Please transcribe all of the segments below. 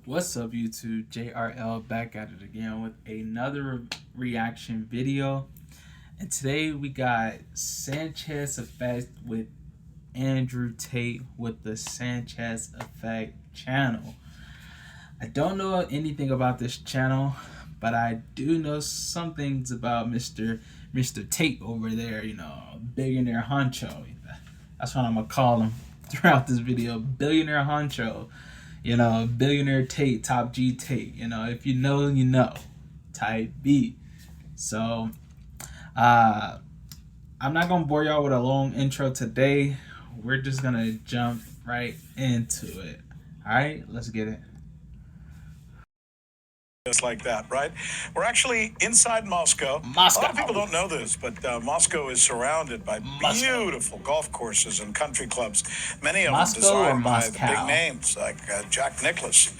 What's up, YouTube? JRL back at it again with another reaction video. And today we got Sanchez Effect with Andrew Tate with the Sanchez Effect channel. I don't know anything about this channel, but I do know some things about Mr. Tate over there, billionaire honcho. That's what I'm gonna call him throughout this video. Billionaire honcho. Billionaire Tate, Top G Tate. If you know, you know. Type B. So, I'm not going to bore y'all with a long intro today. We're just going to jump right into it. All right, let's get it. Just like that, right? We're actually inside Moscow. A lot of people don't know this, but Moscow is surrounded by beautiful golf courses and country clubs. Many of them designed by the big names like Jack Nicklaus.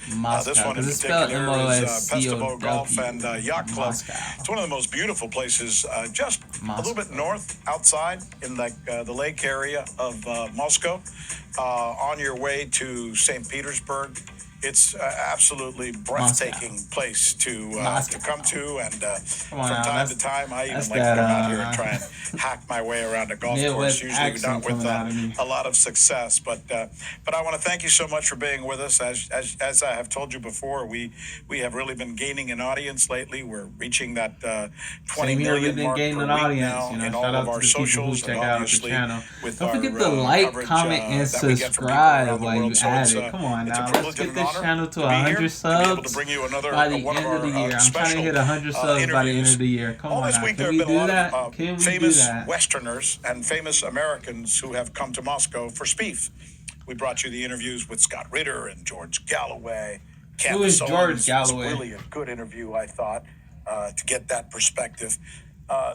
This one in particular is Festival Golf and Yacht Club. It's one of the most beautiful places, just a little bit north, outside in the lake area of Moscow, on your way to St. Petersburg. It's absolutely breathtaking place to come to, and from time to time, I even like to come out here and try and hack my way around a golf course. Usually not with a lot of success, but I want to thank you so much for being with us. As I have told you before, we have really been gaining an audience lately. We're reaching that 20 million mark per week now in all of our socials, and obviously with don't forget to like, comment, and subscribe while you at it. Come on now, let's get this channel to 100 subs by the end of the year. I'm trying to hit 100 subs by the end of the year. Come on now, can we do that? Can we do that? Westerners and famous Americans who have come to Moscow for Spieth. We brought you the interviews with Scott Ritter and George Galloway. Who is George Galloway? It was really a good interview, I thought, to get that perspective.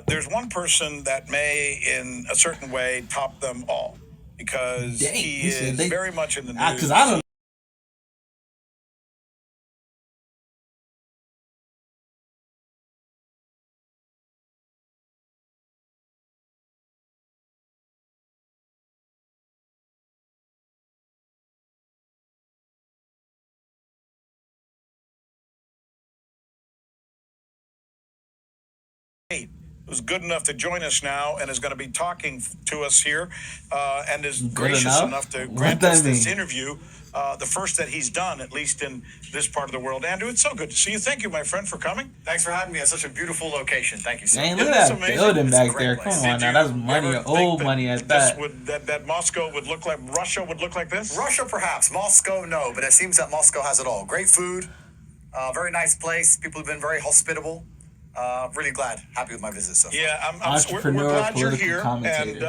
There's one person that may, in a certain way, top them all, because he is very much in the news. Because I don't. Who's good enough to join us now and is going to be talking to us here, and is gracious enough to grant us this interview, the first that he's done, at least in this part of the world. Andrew, it's so good to see you. Thank you, my friend, for coming. Thanks for having me at such a beautiful location. Thank you, sir. Man, look at that building back there. Come on now, that's money, old money at that. That Moscow would look like, Russia would look like this? Russia, perhaps. Moscow, no. But it seems that Moscow has it all. Great food, very nice place. People have been very hospitable. Really glad, happy with my visit so far. Yeah, we're glad you're here. And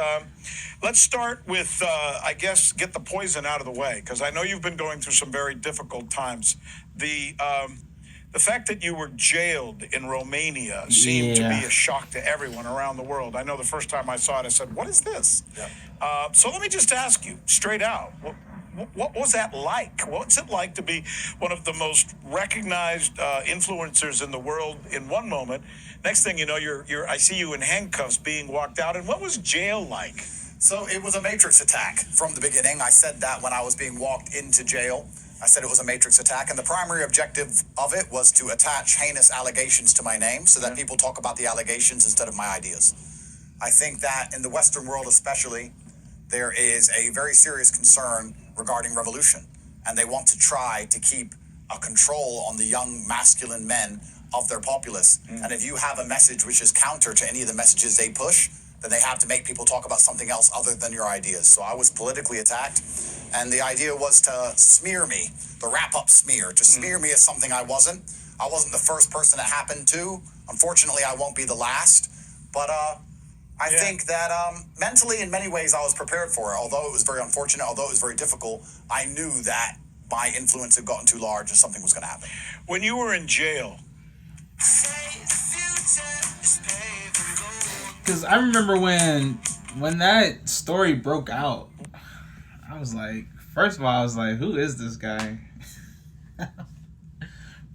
let's start with, I guess, get the poison out of the way, because I know you've been going through some very difficult times. The fact that you were jailed in Romania seemed to be a shock to everyone around the world. I know the first time I saw it, I said, what is this? Yeah. So let me just ask you straight out. What was that like? What's it like to be one of the most recognized influencers in the world in one moment? Next thing you know, I see you in handcuffs being walked out. And what was jail like? So it was a matrix attack from the beginning. I said that when I was being walked into jail. I said it was a matrix attack, and the primary objective of it was to attach heinous allegations to my name so that people talk about the allegations instead of my ideas. I think that in the Western world especially, there is a very serious concern regarding revolution, and they want to try to keep a control on the young masculine men of their populace. And if you have a message which is counter to any of the messages they push, then they have to make people talk about something else other than your ideas. So I was politically attacked, and the idea was to smear me, the wrap-up smear, to smear me as something I wasn't. I wasn't the first person it happened to. Unfortunately, I won't be the last, but I think that mentally, in many ways, I was prepared for it. Although it was very unfortunate, although it was very difficult, I knew that my influence had gotten too large and something was going to happen. When you were in jail, because I remember when that story broke out, I was like, first of all, I was like, who is this guy?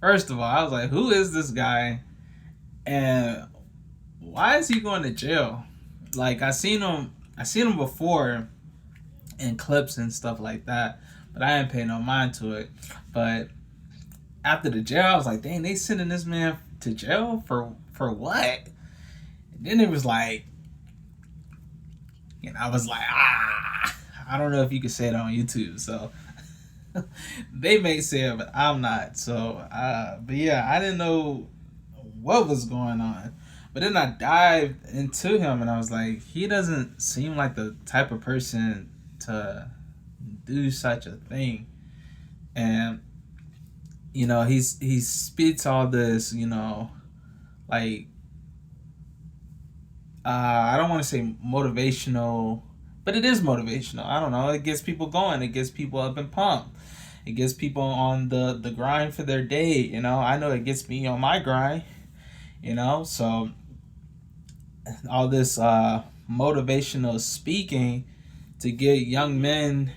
First of all, I was like, who is this guy? And why is he going to jail? Like, I seen him before in clips and stuff like that, but I didn't pay no mind to it. But after the jail, I was like, dang, they sending this man to jail for what? And then it was like, and I was like, I don't know if you could say it on YouTube, so they may say it, but I'm not. So, but yeah, I didn't know what was going on. But then I dived into him, and I was like, he doesn't seem like the type of person to do such a thing. And he spits all this, like I don't want to say motivational, but it is motivational. I don't know. It gets people going. It gets people up and pumped. It gets people on the grind for their day. I know it gets me on my grind. So all this motivational speaking to get young men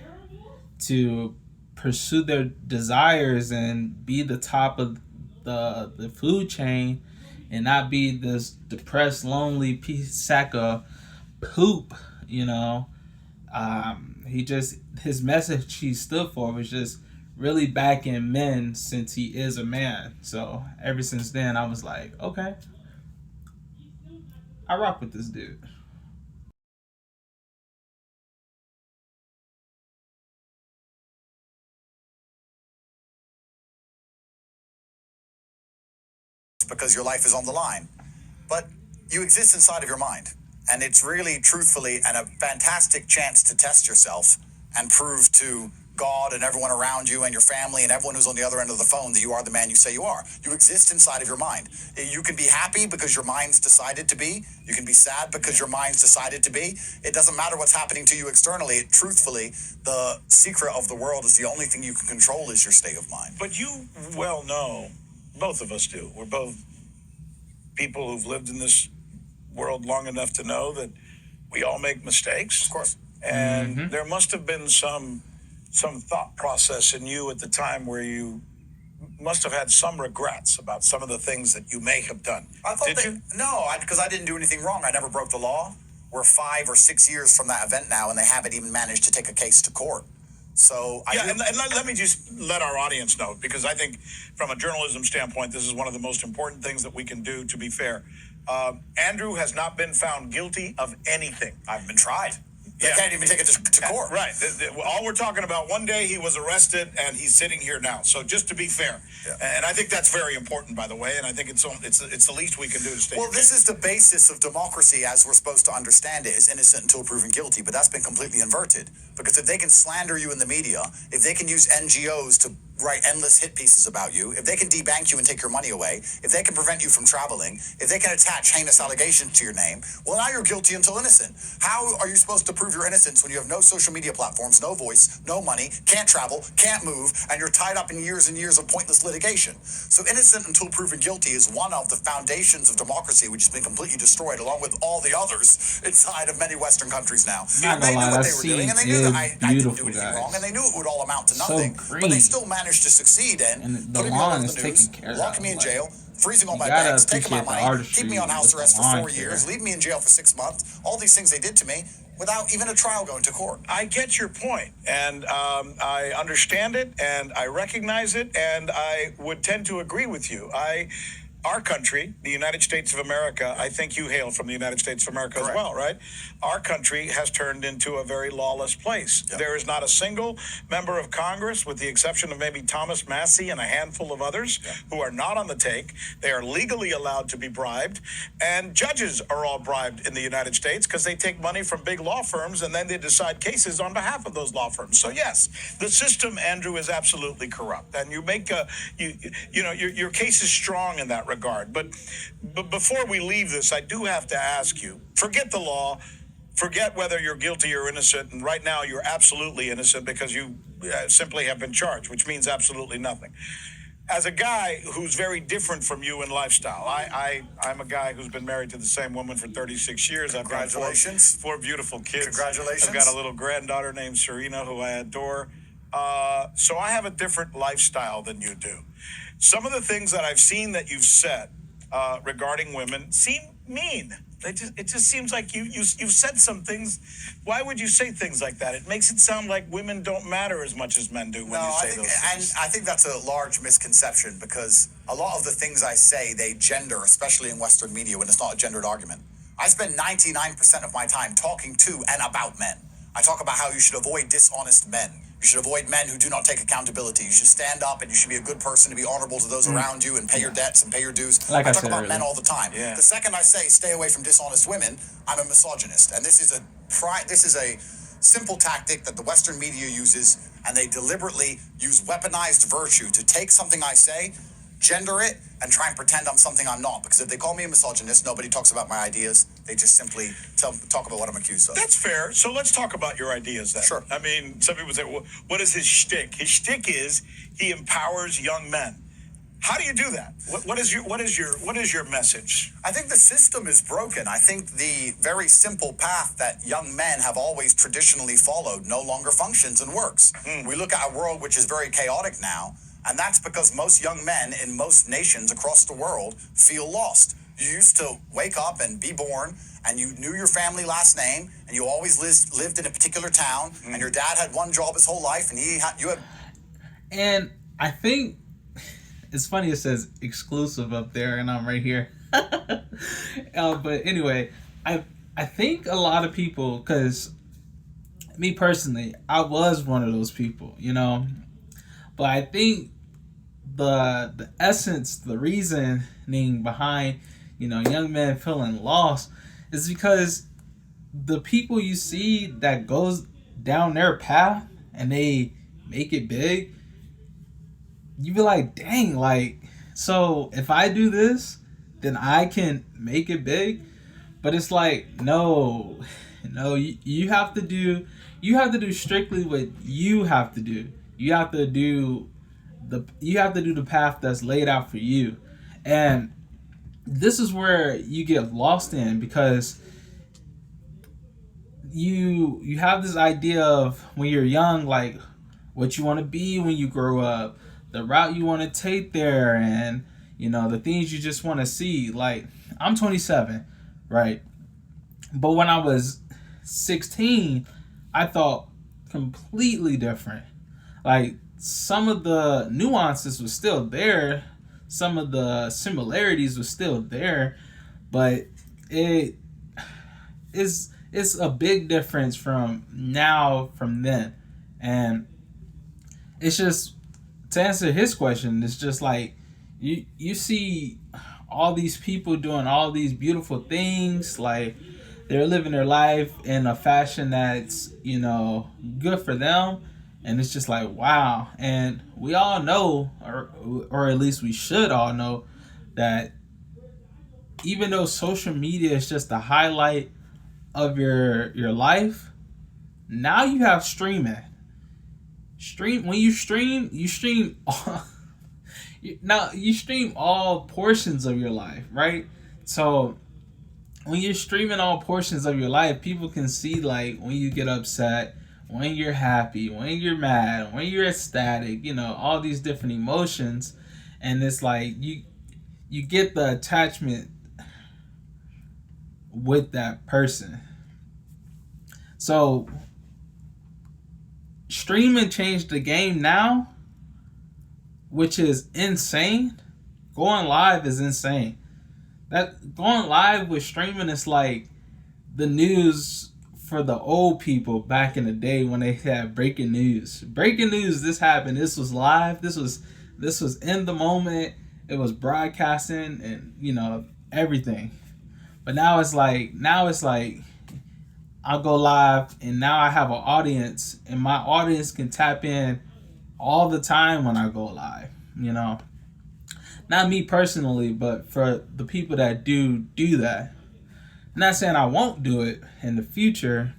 to pursue their desires and be the top of the food chain and not be this depressed, lonely sack of poop. His message he stood for was just really backing men since he is a man. So ever since then, I was like, okay, I rock with this dude. Because your life is on the line. But you exist inside of your mind. And it's really, truthfully, and a fantastic chance to test yourself and prove to God and everyone around you and your family and everyone who's on the other end of the phone that you are the man you say you are. You exist inside of your mind. You can be happy because your mind's decided to be. You can be sad because your mind's decided to be. It doesn't matter what's happening to you externally. Truthfully, the secret of the world is the only thing you can control is your state of mind. But you well know, both of us do. We're both people who've lived in this world long enough to know that we all make mistakes. Of course. And there must have been some thought process in you at the time where you must have had some regrets about some of the things that you may have done. Did you? No, because I didn't do anything wrong. I never broke the law. We're 5 or 6 years from that event now, and they haven't even managed to take a case to court. So and let me just let our audience know, because I think from a journalism standpoint, this is one of the most important things that we can do, to be fair. Andrew has not been found guilty of anything. I've been tried. They can't even take it to court. Right. All we're talking about, one day he was arrested and he's sitting here now. So just to be fair. Yeah. And I think that's very important, by the way. And I think it's the least we can do to stay. Well, this is the basis of democracy as we're supposed to understand it, is innocent until proven guilty. But that's been completely inverted. Because if they can slander you in the media, if they can use NGOs to write endless hit pieces about you, if they can debank you and take your money away, if they can prevent you from traveling, if they can attach heinous allegations to your name, well, now you're guilty until innocent. How are you supposed to prove your innocence when you have no social media platforms, no voice, no money, can't travel, can't move, and you're tied up in years and years of pointless litigation? So innocent until proven guilty is one of the foundations of democracy, which has been completely destroyed, along with all the others inside of many Western countries now. They knew what they were doing, and they knew that I didn't do anything wrong, and they knew it would all amount to nothing, but they still managed to succeed in putting me all over the news, locking me in jail, freezing all my banks, taking my money, keeping me on house arrest for 4 years, leaving me in jail for 6 months. All these things they did to me without even a trial going to court. I get your point, and I understand it, and I recognize it, and I would tend to agree with you. Our country, the United States of America, I think you hail from the United States of America as well, right? Our country has turned into a very lawless place. Yep. There is not a single member of Congress, with the exception of maybe Thomas Massey and a handful of others, who are not on the take. They are legally allowed to be bribed, and judges are all bribed in the United States because they take money from big law firms and then they decide cases on behalf of those law firms. So yes, the system, Andrew, is absolutely corrupt, and you make your case is strong in that regard. But before we leave this, I do have to ask you, forget the law, forget whether you're guilty or innocent, and right now you're absolutely innocent because you simply have been charged, which means absolutely nothing. As a guy who's very different from you in lifestyle, I'm a guy who's been married to the same woman for 36 years. I've got four beautiful kids. Congratulations. I've got a little granddaughter named Serena, who I adore. So I have a different lifestyle than you do. Some of the things that I've seen that you've said regarding women seem mean. It just seems like you've said some things. Why would you say things like that? It makes it sound like women don't matter as much as men do when you say those things. And I think that's a large misconception because a lot of the things I say, they gender, especially in Western media when it's not a gendered argument. I spend 99% of my time talking to and about men. I talk about how you should avoid dishonest men. You should avoid men who do not take accountability. You should stand up and you should be a good person to be honorable to those around you and pay your debts and pay your dues. Like I I talk said about earlier. men all the time. Yeah. The second I say stay away from dishonest women, I'm a misogynist. And this is a simple tactic that the Western media uses, and they deliberately use weaponized virtue to take something I say, gender it, and try and pretend I'm something I'm not. Because if they call me a misogynist, nobody talks about my ideas. They just simply talk about what I'm accused of. That's fair. So let's talk about your ideas then. Sure. I mean, some people say, well, what is his shtick? His shtick is he empowers young men. How do you do that? What is your message? I think the system is broken. I think the very simple path that young men have always traditionally followed no longer functions and works. We look at a world which is very chaotic now, and that's because most young men in most nations across the world feel lost. You used to wake up and be born, and you knew your family last name, and you always lived in a particular town, and your dad had one job his whole life, and you had. And I think it's funny it says exclusive up there, and I'm right here. But anyway, I think a lot of people, because me personally, I was one of those people, you know. But I think the essence, the reasoning behind, you know, young men feeling lost is because the people you see that goes down their path and they make it big, you be like, dang, like, so if I do this, then I can make it big. But it's like, no, you have to do strictly what you have to do. You have to do the path that's laid out for you. And this is where you get lost in, because you have this idea of when you're young, like what you want to be when you grow up, the route you want to take there, and you know the things you just want to see. Like, I'm 27, right? But when I was 16, I thought completely different. Like, some of the nuances were still there, some of the similarities were still there, but it's a big difference from then. And it's just, to answer his question, it's just like you see all these people doing all these beautiful things, like they're living their life in a fashion that's, you know, good for them, and it's just like, wow. And we all know, or at least we should all know, that even though social media is just a highlight of your life, now you have streaming. When you stream all, now you stream all portions of your life, right? So when you're streaming all portions of your life, people can see, like, when you get upset, when you're happy, when you're mad, when you're ecstatic, you know, all these different emotions. And it's like you get the attachment with that person. So streaming changed the game now, which is insane. Going live is insane. That going live with streaming is like the news for the old people back in the day when they had breaking news. Breaking news, this happened, this was live, this was in the moment, it was broadcasting, and you know, everything. But now it's like I'll go live, and now I have an audience, and my audience can tap in all the time when I go live, you know. Not me personally, but for the people that do that. I'm not saying I won't do it in the future.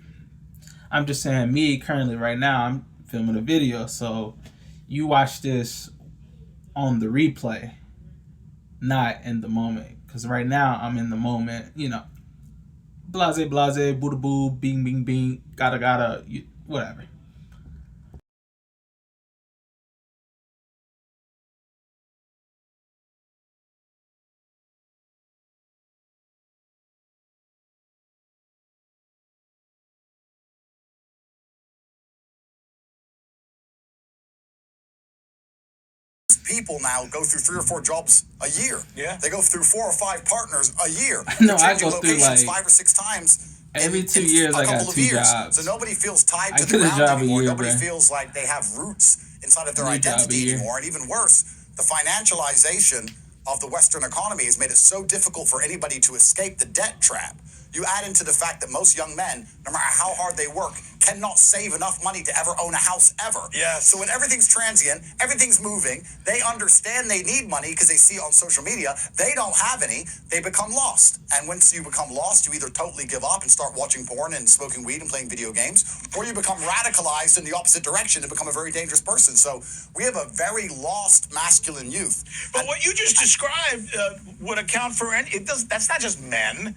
I'm just saying, me currently right now, I'm filming a video, so you watch this on the replay, not in the moment. Because right now, I'm in the moment, you know. Blase, boo boo, bing, bing, bing, gotta, whatever. people now go through 3 or 4 jobs a year. Yeah. They go through 4 or 5 partners a year. No, They're I changing go through locations like 5 or 6 times every in 2 years. a I got couple of 2 years. jobs. So nobody feels tied I to the get a ground job a anymore. year, Nobody bro. feels like they have roots inside of their New job a identity year. anymore. And even worse, the financialization of the Western economy has made it so difficult for anybody to escape the debt trap. You add into the fact that most young men, no matter how hard they work, cannot save enough money to ever own a house ever. Yes. So when everything's transient, everything's moving, they understand they need money because they see it on social media. They don't have any. They become lost. And once you become lost, you either totally give up and start watching porn and smoking weed and playing video games, or you become radicalized in the opposite direction and become a very dangerous person. So we have a very lost masculine youth. But what you just described would account for that's not just men.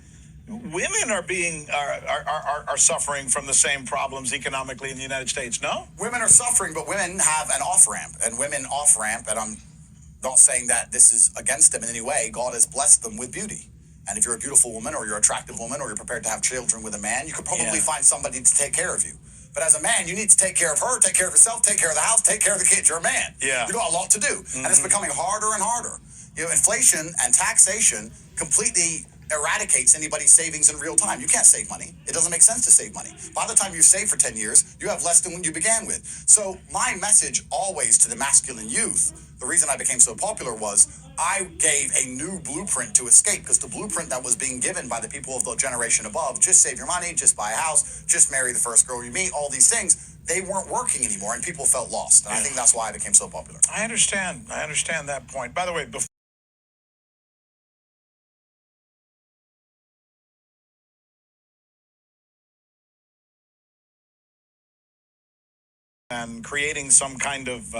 Women are suffering from the same problems economically in the United States, no? Women are suffering, but women have an off-ramp. And women off-ramp, and I'm not saying that this is against them in any way, God has blessed them with beauty. And if you're a beautiful woman or you're an attractive woman or you're prepared to have children with a man, you could probably find somebody to take care of you. But as a man, you need to take care of her, take care of yourself, take care of the house, take care of the kids. You're a man. Yeah. You got a lot to do. And it's becoming harder and harder. You know, inflation and taxation completely eradicates anybody's savings in real time. You can't save money. It doesn't make sense to save money. By the time you save for 10 years, you have less than when you began with. So my message always to the masculine youth, the reason I became so popular was I gave a new blueprint to escape, because the blueprint that was being given by the people of the generation above, just save your money, just buy a house, just marry the first girl you meet, all these things, they weren't working anymore and people felt lost. And I think that's why I became so popular. I understand that point. By the way, before and creating some kind of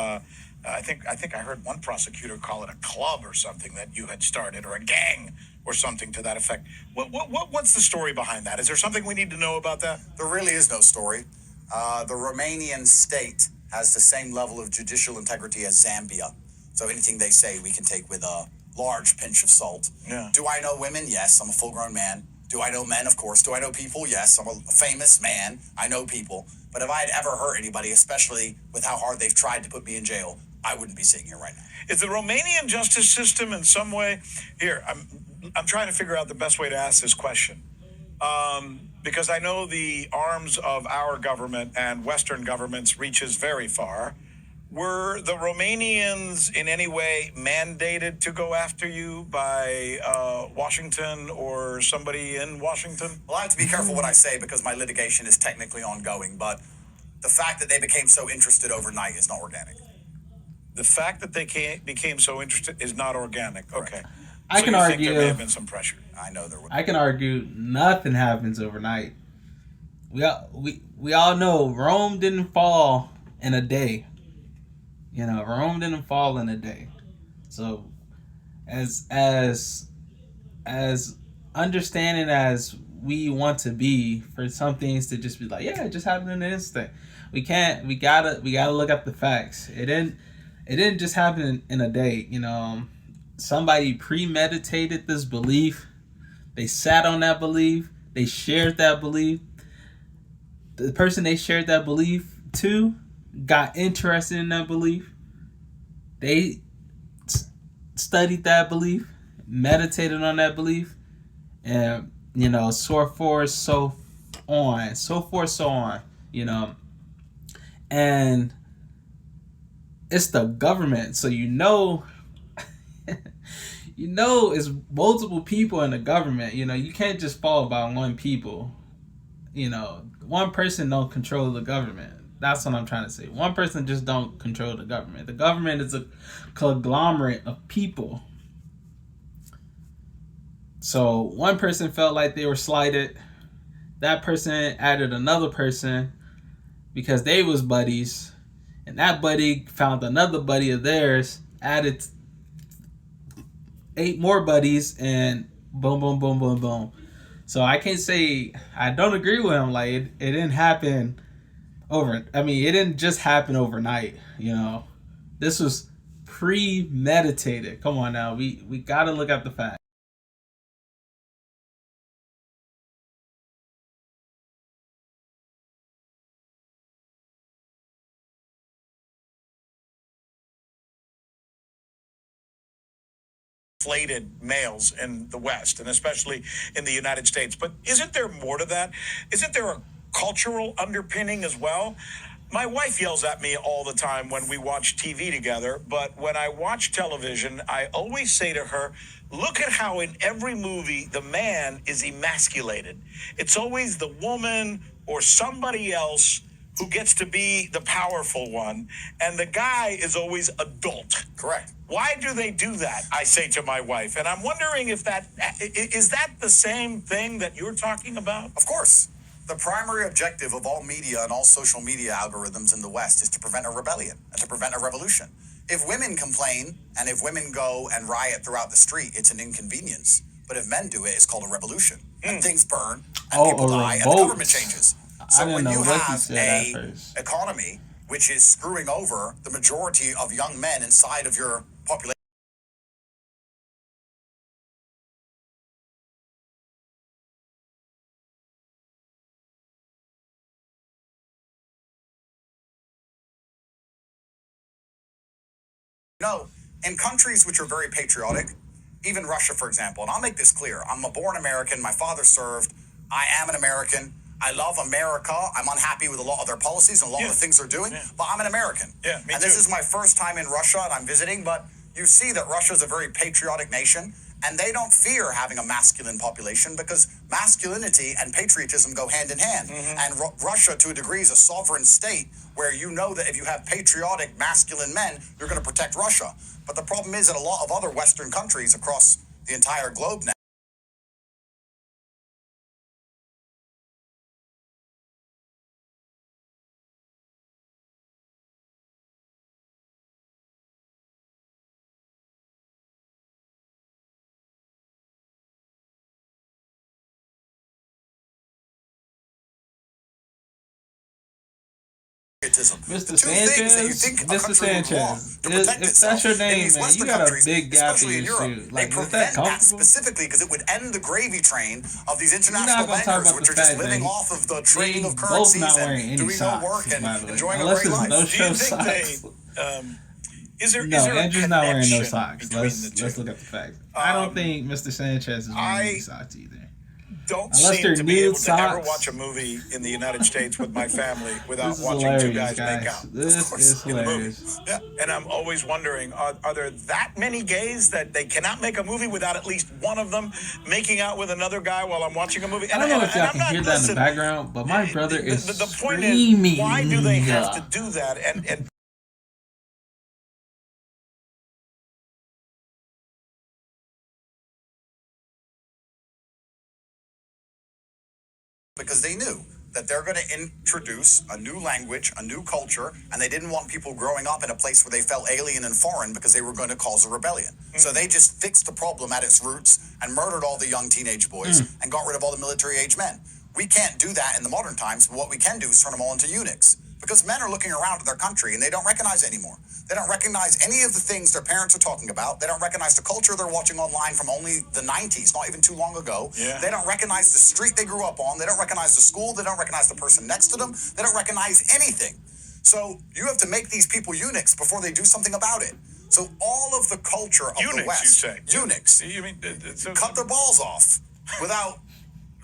I think I heard one prosecutor call it a club or something that you had started, or a gang or something to that effect. What's the story behind that? Is there something we need to know about that? There really is no story. The Romanian state has the same level of judicial integrity as Zambia. So anything they say we can take with a large pinch of salt. Yeah. Do I know women? Yes, I'm a full-grown man. Do I know men? Of course. Do I know people? Yes, I'm a famous man. I know people. But if I had ever hurt anybody, especially with how hard they've tried to put me in jail, I wouldn't be sitting here right now. Is the Romanian justice system in some way here? I'm trying to figure out the best way to ask this question, because I know the arms of our government and Western governments reaches very far. Were the Romanians in any way mandated to go after you by Washington or somebody in Washington? Well, I have to be careful what I say because my litigation is technically ongoing, but the fact that they became so interested overnight is not organic. The fact that they became so interested is not organic. Okay. I can argue think there may have been some pressure. I know there would. I can argue nothing happens overnight. We all know Rome didn't fall in a day. You know, Rome didn't fall in a day. So, as understanding as we want to be, for some things to just be like, yeah, it just happened in an instant. We gotta look at the facts. It didn't just happen in a day. You know, somebody premeditated this belief. They sat on that belief. They shared that belief. The person they shared that belief to got interested in that belief. They studied that belief, meditated on that belief, and, you know, so forth, so on, you know. And it's the government, so you know it's multiple people in the government. You know, you can't just fall by one people. You know, one person don't control the government. That's what I'm trying to say. One person just don't control the government. The government is a conglomerate of people. So one person felt like they were slighted. That person added another person because they was buddies. And that buddy found another buddy of theirs, added 8 more buddies, and boom, boom, boom, boom, boom. So I can't say I don't agree with him. Like, it didn't happen it didn't just happen overnight, you know. This was premeditated. Come on now. We got to look at the facts. inflated males in the West, and especially in the United States. But isn't there more to that? Isn't there a cultural underpinning as well? My wife yells at me all the time when we watch TV together, but when I watch television, I always say to her, look at how in every movie the man is emasculated. It's always the woman or somebody else who gets to be the powerful one, and the guy is always adult. Correct. Why do they do that? I say to my wife, and I'm wondering if that is that the same thing that you're talking about? Of course. The primary objective of all media and all social media algorithms in the West is to prevent a rebellion and to prevent a revolution. If women complain and if women go and riot throughout the street, it's an inconvenience. But if men do it, it's called a revolution. And things burn, and people die, and the government changes. So when you have a economy which is screwing over the majority of young men inside of your population, in countries which are very patriotic, even Russia, for example, and I'll make this clear, I'm a born American, my father served, I am an American, I love America, I'm unhappy with a lot of their policies and a lot of the things they're doing, but I'm an American. And this is my first time in Russia and I'm visiting, but you see that Russia is a very patriotic nation, and they don't fear having a masculine population because masculinity and patriotism go hand in hand. And Russia, to a degree, is a sovereign state where you know that if you have patriotic masculine men, you're going to protect Russia. But the problem is that a lot of other Western countries across the entire globe now, Mr. Sanchez, Mr. Sanchez, if that's your name, man, you got a big gap in your shoe. Like, is that comfortable? Specifically because it would end the gravy train of these international bankers, which are just living off of the trading of currencies and doing no work and enjoying a great life. No show socks. Andrew's not wearing no socks. Let's look at the facts. I don't think Mr. Sanchez is wearing any socks either. Don't seem to be able to ever watch a movie in the United States with my family without watching two guys make out. This is hilarious. And I'm always wondering, are there that many gays that they cannot make a movie without at least one of them making out with another guy while I'm watching a movie? I don't know if y'all can hear that in the background, but my brother is the point is, why do they have to do that? And because they knew that they're going to introduce a new language, a new culture, and they didn't want people growing up in a place where they felt alien and foreign because they were going to cause a rebellion. So they just fixed the problem at its roots and murdered all the young teenage boys and got rid of all the military-age men. We can't do that in the modern times, but what we can do is turn them all into eunuchs. Because men are looking around at their country and they don't recognize it anymore. They don't recognize any of the things their parents are talking about. They don't recognize the culture they're watching online from only the 90s, not even too long ago. They don't recognize the street they grew up on. They don't recognize the school. They don't recognize the person next to them. They don't recognize anything. So you have to make these people eunuchs before they do something about it. So all of the culture of the West, you say? Eunuchs, you mean cut their balls off without...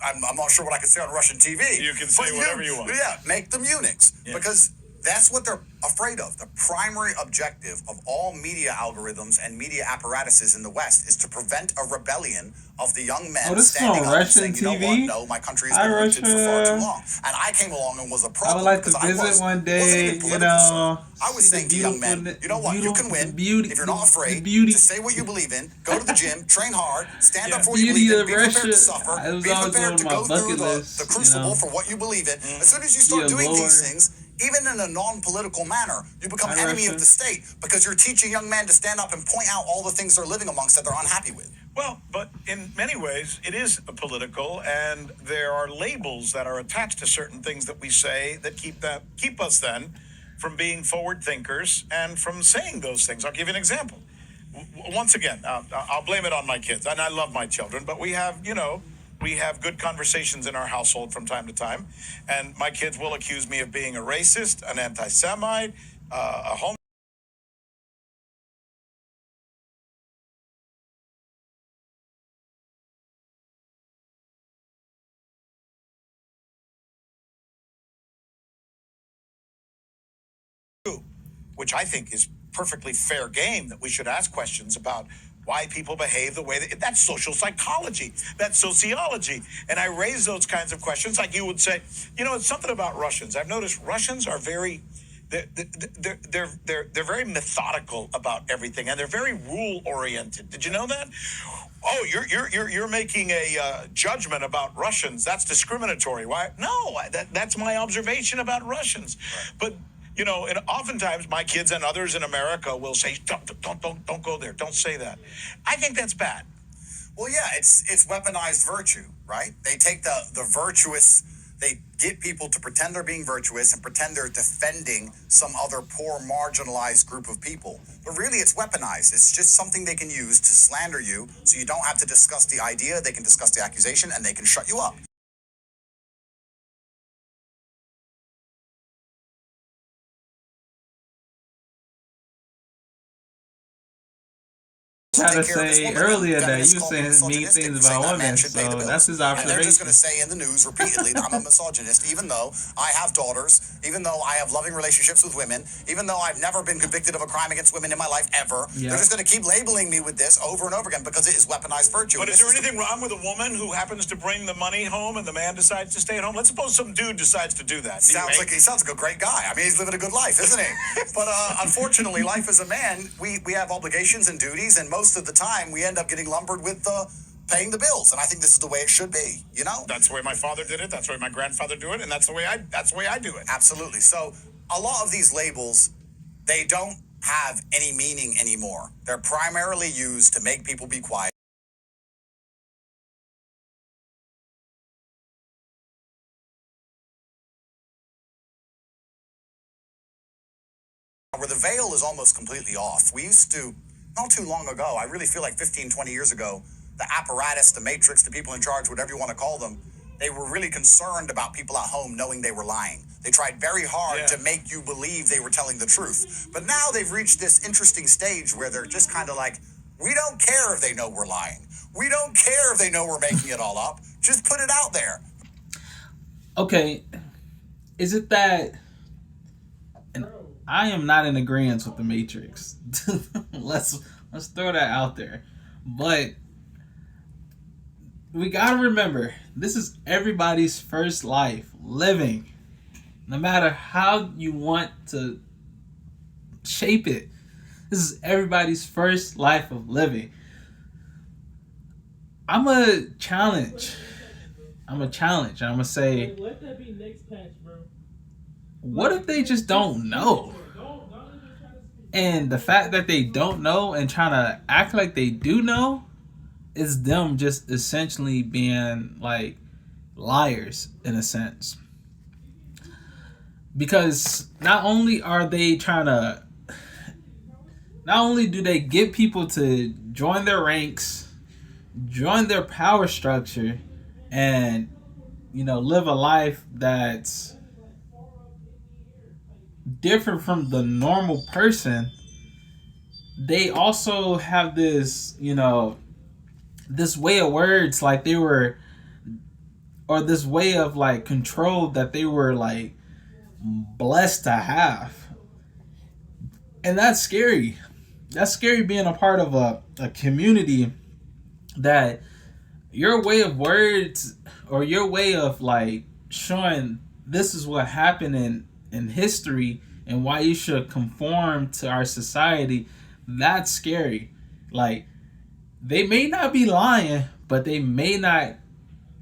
I'm not sure what I can say on Russian TV. You can say whatever you want. Yeah, make them eunuchs. Because that's what they're afraid of. The primary objective of all media algorithms and media apparatuses in the West is to prevent a rebellion of the young men standing up and saying, you know what, no, my country has been looted for far too long. And I came along and was a problem. I would like to visit one day, I was saying to young men, you know what, you can win if you're not afraid to say what you believe in, go to the gym, train hard, stand up for what you believe in, be prepared to suffer, be prepared to go through the crucible for what you believe in. As soon as you start doing these things, even in a non-political manner, you become an enemy of the state because you're teaching young men to stand up and point out all the things they're living amongst that they're unhappy with. Well, but in many ways, it is political, and there are labels that are attached to certain things that we say that keep us then from being forward thinkers and from saying those things. I'll give you an example. Once again, I'll blame it on my kids, and I love my children, but we have good conversations in our household from time to time, and my kids will accuse me of being a racist, an anti-Semite, a which I think is perfectly fair game, that we should ask questions about why people behave the way that's social psychology, that's sociology. And I raise those kinds of questions like you would say, it's something about Russians. I've noticed Russians are very they're very methodical about everything, and they're very rule oriented. Did you know that? Oh, you're making a judgment about Russians. That's discriminatory. Why? No, that's my observation about Russians. Right. But and oftentimes my kids and others in America will say, don't go there. Don't say that. I think that's bad. Well, yeah, it's weaponized virtue, right? They take the virtuous, they get people to pretend they're being virtuous and pretend they're defending some other poor, marginalized group of people. But really, it's weaponized. It's just something they can use to slander you, so you don't have to discuss the idea. They can discuss the accusation, and they can shut you up. Trying to say earlier that you saying mean things about women, so that's his observation. And they're just going to say in the news repeatedly that I'm a misogynist, even though I have daughters, even though I have loving relationships with women, even though I've never been convicted of a crime against women in my life ever. Yeah. They're just going to keep labeling me with this over and over again because it is weaponized virtue. But is there anything wrong with a woman who happens to bring the money home and the man decides to stay at home? Let's suppose some dude decides to do that. He sounds like a great guy. I mean, he's living a good life, isn't he? But unfortunately, life as a man, we have obligations and duties, and most of the time we end up getting lumbered with paying the bills, and I think this is the way it should be. That's the way my father did it. That's the way my grandfather do it, and that's the way I do it. Absolutely. So a lot of these labels, they don't have any meaning anymore. They're primarily used to make people be quiet. Where the veil is almost completely off. We used to, not too long ago, I really feel like 15, 20 years ago, the apparatus, the matrix, the people in charge, whatever you want to call them, they were really concerned about people at home knowing they were lying. They tried very hard to make you believe they were telling the truth. But now they've reached this interesting stage where they're just kind of like, we don't care if they know we're lying. We don't care if they know we're making it all up. Just put it out there. Okay, is it that... And I am not in agreement with the Matrix. Let's throw that out there. But we gotta remember, this is everybody's first life living. No matter how you want to shape it, this is everybody's first life of living. I'm a challenge. I'm gonna say, let that be next patch, bro. What if they just don't know? And the fact that they don't know and trying to act like they do know is them just essentially being like liars in a sense. Because not only do they get people to join their ranks, join their power structure, and live a life that's different from the normal person, they also have this, this way of words like they were, or this way of like control that they were like blessed to have. And that's scary. That's scary being a part of a community that your way of words or your way of like showing this is what happened in history and why you should conform to our society, that's scary. Like, they may not be lying, but they may not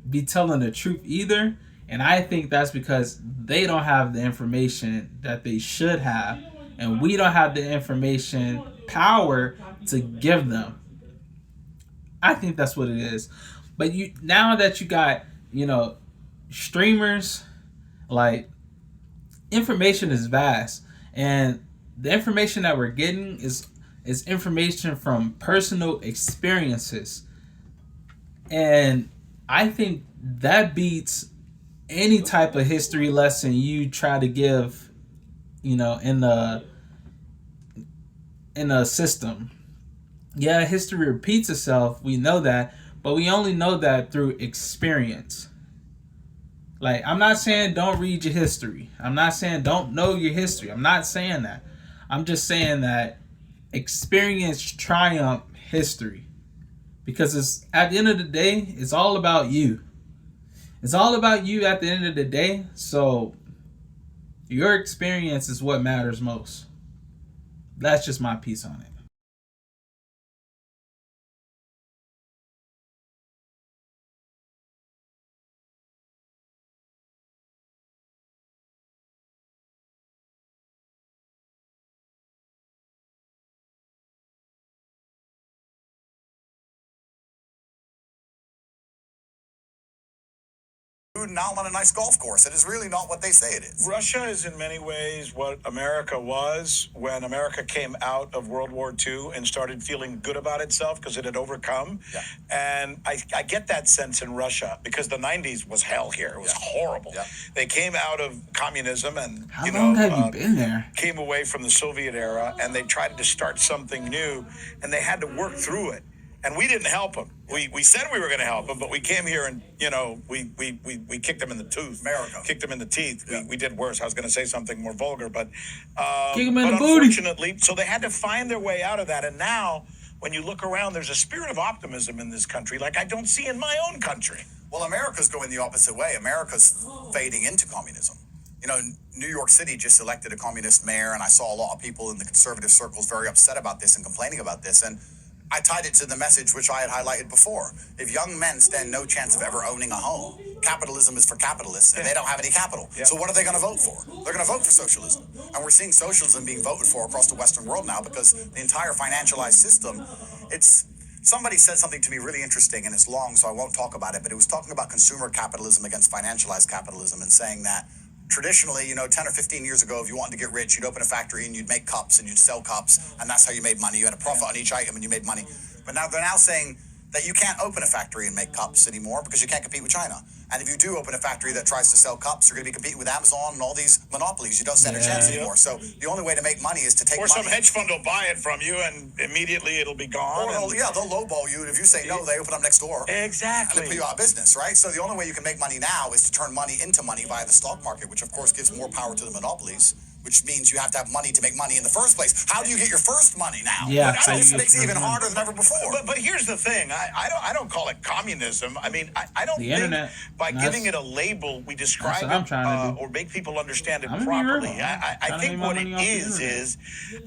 be telling the truth either. And I think that's because they don't have the information that they should have, and we don't have the information power to give them. I think that's what it is. But now that you got, streamers, like, information is vast, and the information that we're getting is information from personal experiences, and I think that beats any type of history lesson you try to give, in a system. Yeah, history repeats itself, we know that, but we only know that through experience. Like, I'm not saying don't read your history. I'm not saying don't know your history. I'm not saying that. I'm just saying that experience triumph history, because it's at the end of the day, it's all about you. It's all about you at the end of the day. So your experience is what matters most. That's just my piece on it. And out on a nice golf course. It is really not what they say it is. Russia is in many ways what America was when America came out of World War II and started feeling good about itself because it had overcome. Yeah. And I get that sense in Russia because the 90s was hell here. It was horrible. Yeah. They came out of communism and, How long have you been there? Came away from the Soviet era, and they tried to start something new, and they had to work through it. And we didn't help them. We said we were going to help them, but we came here and, we kicked them in the tooth. America. Kicked them in the teeth. Yeah. We did worse. I was going to say something more vulgar, but Kick them in the booty. Unfortunately, so they had to find their way out of that. And now, when you look around, there's a spirit of optimism in this country like I don't see in my own country. Well, America's going the opposite way. America's fading into communism. New York City just elected a communist mayor, and I saw a lot of people in the conservative circles very upset about this and complaining about this. And I tied it to the message which I had highlighted before. If young men stand no chance of ever owning a home, capitalism is for capitalists, and they don't have any capital. Yeah. So what are they going to vote for? They're going to vote for socialism. And we're seeing socialism being voted for across the Western world now because the entire financialized system, somebody said something to me really interesting, and it's long, so I won't talk about it, but it was talking about consumer capitalism against financialized capitalism and saying that traditionally, 10 or 15 years ago, if you wanted to get rich, you'd open a factory and you'd make cups and you'd sell cups, and that's how you made money. You had a profit on each item and you made money. But now they're saying that you can't open a factory and make cups anymore because you can't compete with China. And if you do open a factory that tries to sell cups, you're going to be competing with Amazon and all these monopolies. You don't stand a chance anymore. So the only way to make money is to take money. Or some hedge fund will buy it from you and immediately it'll be gone. They'll lowball you. And if you say no, they open up next door. Exactly. And they put you out of business, right? So the only way you can make money now is to turn money into money via the stock market, which of course gives more power to the monopolies, which means you have to have money to make money in the first place. How do you get your first money now? Yeah, This makes it even harder than ever before. But here's the thing. I don't call it communism. I mean, I don't the think internet, by giving it a label we describe it or make people understand it I'm properly. I think what it is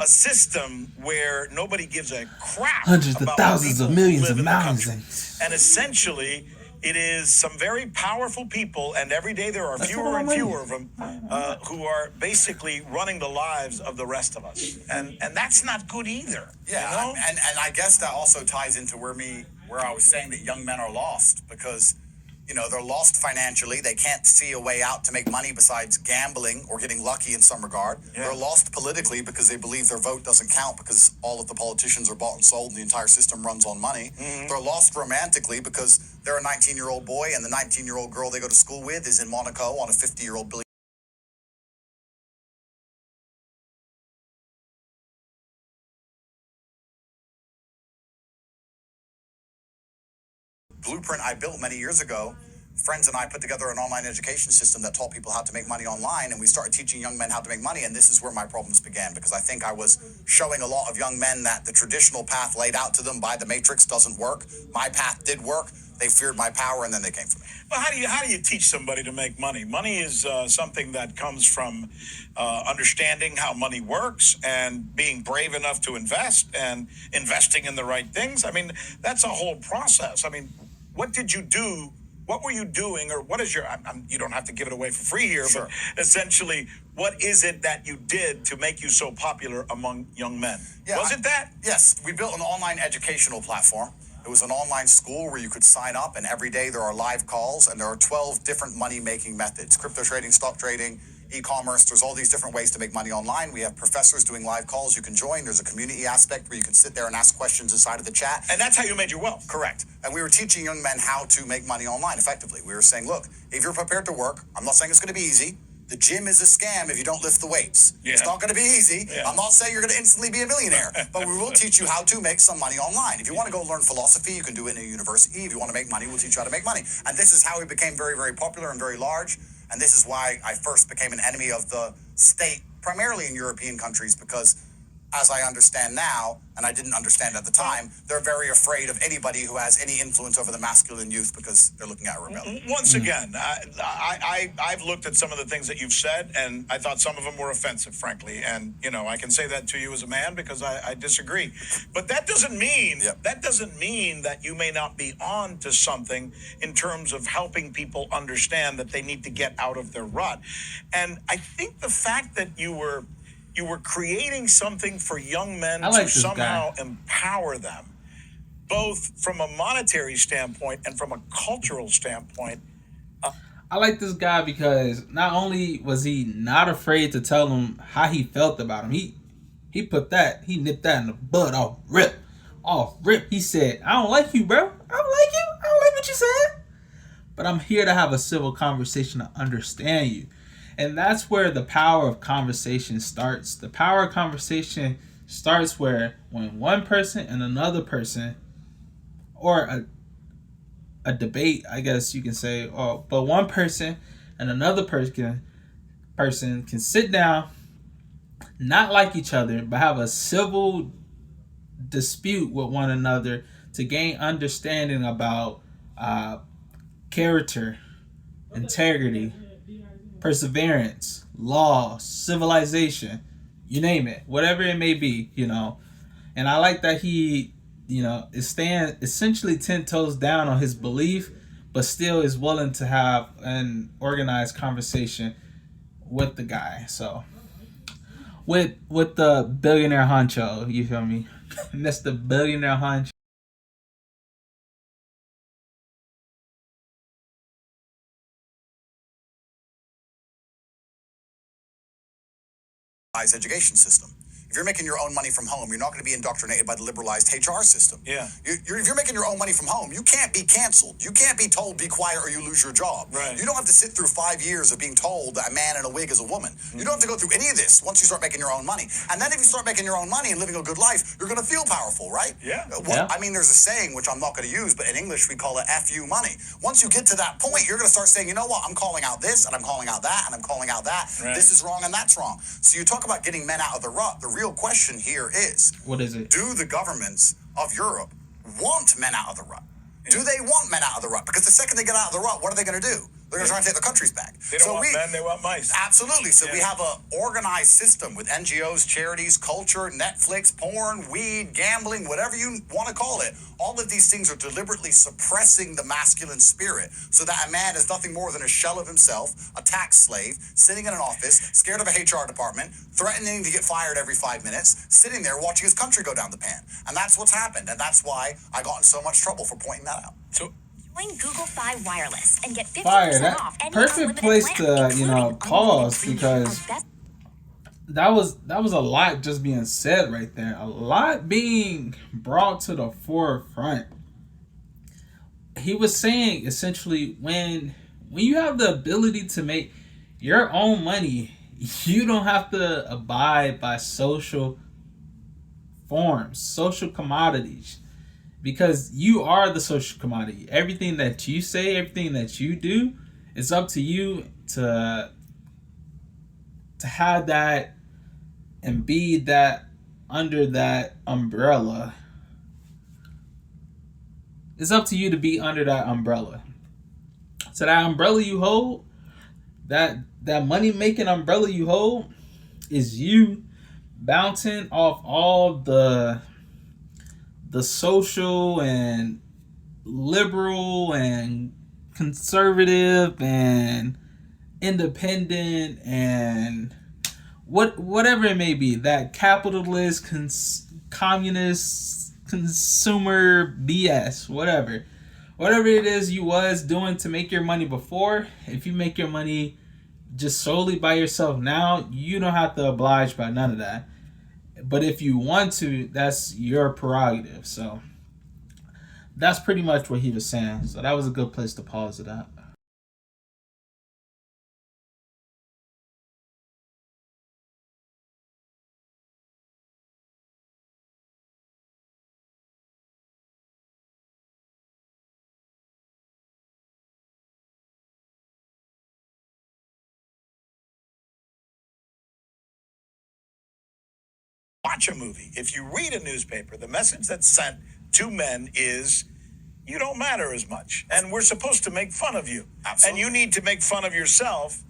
a system where nobody gives a crap hundreds about of thousands of millions of miles. mountains. And essentially, it is some very powerful people, and every day there are fewer and fewer of them who are basically running the lives of the rest of us, and that's not good either. Yeah, and I guess that also ties into where I was saying that young men are lost because they're lost financially. They can't see a way out to make money besides gambling or getting lucky in some regard. Yeah. They're lost politically because they believe their vote doesn't count because all of the politicians are bought and sold and the entire system runs on money. Mm-hmm. They're lost romantically because they're a 19-year-old boy and the 19-year-old girl they go to school with is in Monaco on a 50-year-old blueprint I built many years ago. Friends and I put together an online education system that taught people how to make money online, and we started teaching young men how to make money, and this is where my problems began, because I think I was showing a lot of young men that the traditional path laid out to them by the Matrix doesn't work. My path did work. They feared my power, and then they came for me. Well, how do you teach somebody to make money? Money is something that comes from understanding how money works and being brave enough to invest and investing in the right things. I mean, that's a whole process. I mean, what did you do? What were you doing, or what is your, you don't have to give it away for free here, Sure. But essentially, what is it that you did to make you so popular among young men? Yeah, Was it that? Yes, we built an online educational platform. It was an online school where you could sign up, and every day there are live calls, and there are 12 different money-making methods: crypto trading, stock trading, e-commerce. There's all these different ways to make money online. We have professors doing live calls you can join. There's a community aspect where you can sit there and ask questions inside of the chat. And that's how you made your wealth. Correct. And we were teaching young men how to make money online effectively. We were saying, look, if you're prepared to work, I'm not saying it's going to be easy. The gym is a scam if you don't lift the weights. Yeah. It's not going to be easy. Yeah. I'm not saying you're going to instantly be a millionaire, but we will teach you how to make some money online. If you want to go learn philosophy, you can do it in a university. If you want to make money, we'll teach you how to make money. And this is how we became very, very popular and very large. And this is why I first became an enemy of the state, primarily in European countries, because as I understand now, and I didn't understand at the time, they're very afraid of anybody who has any influence over the masculine youth because they're looking at rebellion. Once again, I've looked at some of the things that you've said, and I thought some of them were offensive, frankly. And I can say that to you as a man because I disagree. But that doesn't mean that you may not be on to something in terms of helping people understand that they need to get out of their rut. And I think the fact that you were creating something for young men to somehow empower them, both from a monetary standpoint and from a cultural standpoint. I like this guy because not only was he not afraid to tell him how he felt about him, he nipped that in the bud off rip. He said, I don't like you, bro. I don't like you. I don't like what you said. But I'm here to have a civil conversation to understand you. And that's where the power of conversation starts. The power of conversation starts when one person and another person, or a debate, I guess you can say, but one person and another person can sit down, not like each other, but have a civil dispute with one another to gain understanding about character, integrity, perseverance, law, civilization, you name it, whatever it may be, And I like that he, is staying essentially 10 toes down on his belief, but still is willing to have an organized conversation with the guy. So, with the billionaire honcho, you feel me? That's the billionaire honcho. Education system. If you're making your own money from home, you're not going to be indoctrinated by the liberalized HR system. Yeah. If you're making your own money from home, you can't be canceled. You can't be told, be quiet or you lose your job. Right. You don't have to sit through 5 years of being told that a man in a wig is a woman. You don't have to go through any of this once you start making your own money. And then if you start making your own money and living a good life, you're going to feel powerful, right? Yeah. I mean, there's a saying, which I'm not going to use, but in English we call it FU money. Once you get to that point, you're going to start saying, you know what, I'm calling out this, and I'm calling out that, and I'm calling out that. Right. This is wrong and that's wrong. So you talk about getting men out of the rut. The real question here is, what is it? Do the governments of Europe want men out of the rut? Yeah. Do they want men out of the rut? Because the second they get out of the rut, what are they going to do? They're going to try and take the countries back. They don't want men, they want mice. Absolutely. So we have an organized system with NGOs, charities, culture, Netflix, porn, weed, gambling, whatever you want to call it. All of these things are deliberately suppressing the masculine spirit so that a man is nothing more than a shell of himself, a tax slave, sitting in an office, scared of a HR department, threatening to get fired every 5 minutes, sitting there watching his country go down the pan. And that's what's happened. And that's why I got in so much trouble for pointing that out. So Join Google Fi Wireless and get 50% off any perfect place to pause, because that was a lot just being said right there, a lot being brought to the forefront. He was saying essentially, when you have the ability to make your own money, you don't have to abide by social forms, social commodities. Because you are the social commodity. Everything that you say, everything that you do, it's up to you to have that and be that under that umbrella. It's up to you to be under that umbrella. So that umbrella you hold, that money making umbrella you hold, is you bouncing off all the social and liberal and conservative and independent and whatever it may be, that capitalist, communist, consumer BS, whatever it is you was doing to make your money before. If you make your money just solely by yourself now, you don't have to oblige by none of that. But if you want to, that's your prerogative. So that's pretty much what he was saying. So that was a good place to pause it at. watch a movie, if you read a newspaper, the message that's sent to men is you don't matter as much, and we're supposed to make fun of you. Absolutely. And you need to make fun of yourself.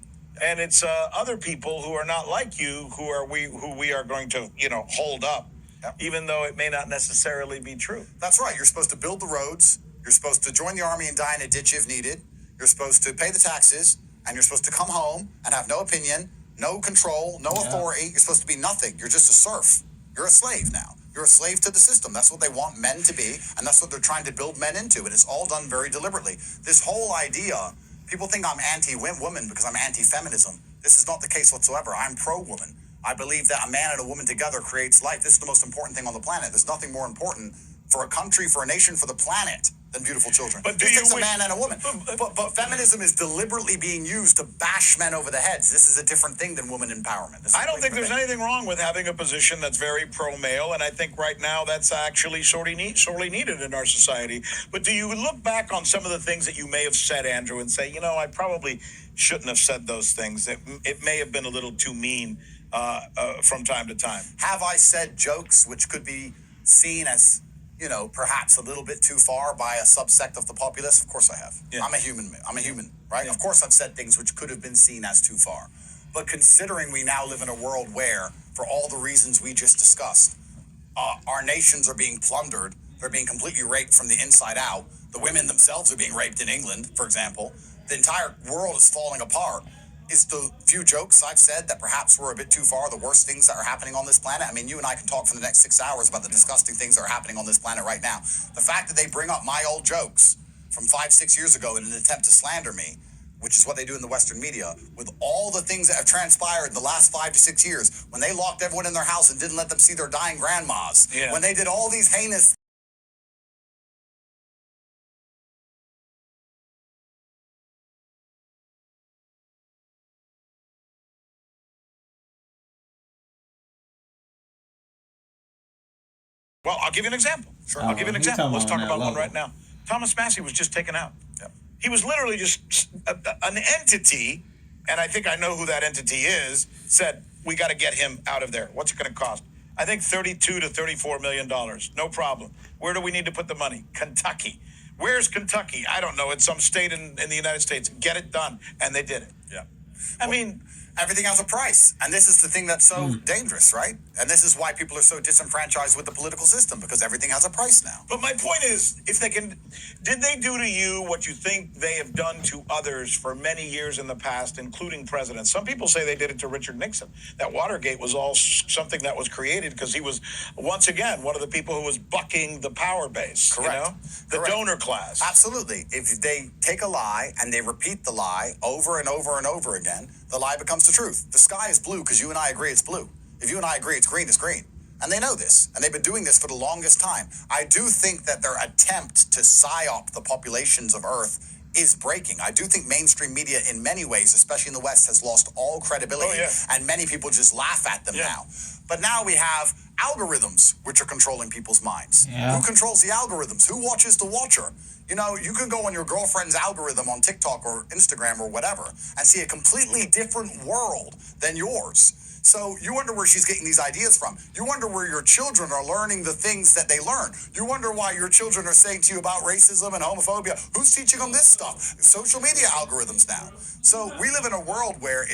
And it's other people who are not like you who we are going to hold up, even though it may not necessarily be true. That's right. You're supposed to build the roads. You're supposed to join the army and die in a ditch if needed. You're supposed to pay the taxes, and you're supposed to come home and have no opinion, no control, no authority. You're supposed to be nothing. You're just a serf. You're a slave now. You're a slave to the system. That's what they want men to be, and that's what they're trying to build men into, and it's all done very deliberately. This whole idea, people think I'm anti-woman because I'm anti-feminism. This is not the case whatsoever. I'm pro-woman. I believe that a man and a woman together creates life. This is the most important thing on the planet. There's nothing more important for a country, for a nation, for the planet than beautiful children. But this takes a man and a woman. But feminism is deliberately being used to bash men over the heads. This is a different thing than woman empowerment. I don't think there's anything wrong with having a position that's very pro-male, and I think right now that's actually sorely needed in our society. But do you look back on some of the things that you may have said, Andrew, and say, I probably shouldn't have said those things. It may have been a little too mean from time to time. Have I said jokes which could be seen as perhaps a little bit too far by a subsect of the populace? Of course I have. Yeah. I'm a human, right? Yeah. Of course I've said things which could have been seen as too far. But considering we now live in a world where, for all the reasons we just discussed, our nations are being plundered, they're being completely raped from the inside out, the women themselves are being raped in England, for example, the entire world is falling apart. Is the few jokes I've said that perhaps were a bit too far the worst things that are happening on this planet? I mean, you and I can talk for the next 6 hours about the disgusting things that are happening on this planet right now. The fact that they bring up my old jokes from 5-6 years ago in an attempt to slander me, which is what they do in the Western media, with all the things that have transpired in the last 5 to 6 years, when they locked everyone in their house and didn't let them see their dying grandmas, when they did all these heinous Well, I'll give you an example. Sure. I'll give you an example. Let's talk about one level. right now. Thomas Massey was just taken out. Yep. He was literally just an entity, and I think I know who that entity is, said, we got to get him out of there. What's it going to cost? I think $32 to $34 million. No problem. Where do we need to put the money? Kentucky. Where's Kentucky? I don't know. It's some state in the United States. Get it done. And they did it. Yeah. I mean, everything has a price. And this is the thing that's so dangerous, right? And this is why people are so disenfranchised with the political system, because everything has a price now. But my point is, if they can, did they do to you what you think they have done to others for many years in the past, including presidents? Some people say they did it to Richard Nixon. That Watergate was all something that was created because he was, once again, one of the people who was bucking the power base. Correct. The donor class. Absolutely. If they take a lie and they repeat the lie over and over and over again, the lie becomes the truth. The sky is blue because you and I agree it's blue. If you and I agree it's green, it's green. And they know this, and they've been doing this for the longest time. I do think that their attempt to psyop the populations of Earth is breaking. I do think mainstream media in many ways, especially in the West, has lost all credibility, and many people just laugh at them now. But now we have algorithms which are controlling people's minds. Who controls the algorithms? Who watches the watcher? You can go on your girlfriend's algorithm on TikTok or Instagram or whatever and see a completely different world than yours. So you wonder where she's getting these ideas from. You wonder where your children are learning the things that they learn. You wonder why your children are saying to you about racism and homophobia. Who's teaching them this stuff? Social media algorithms now. So we live in a world where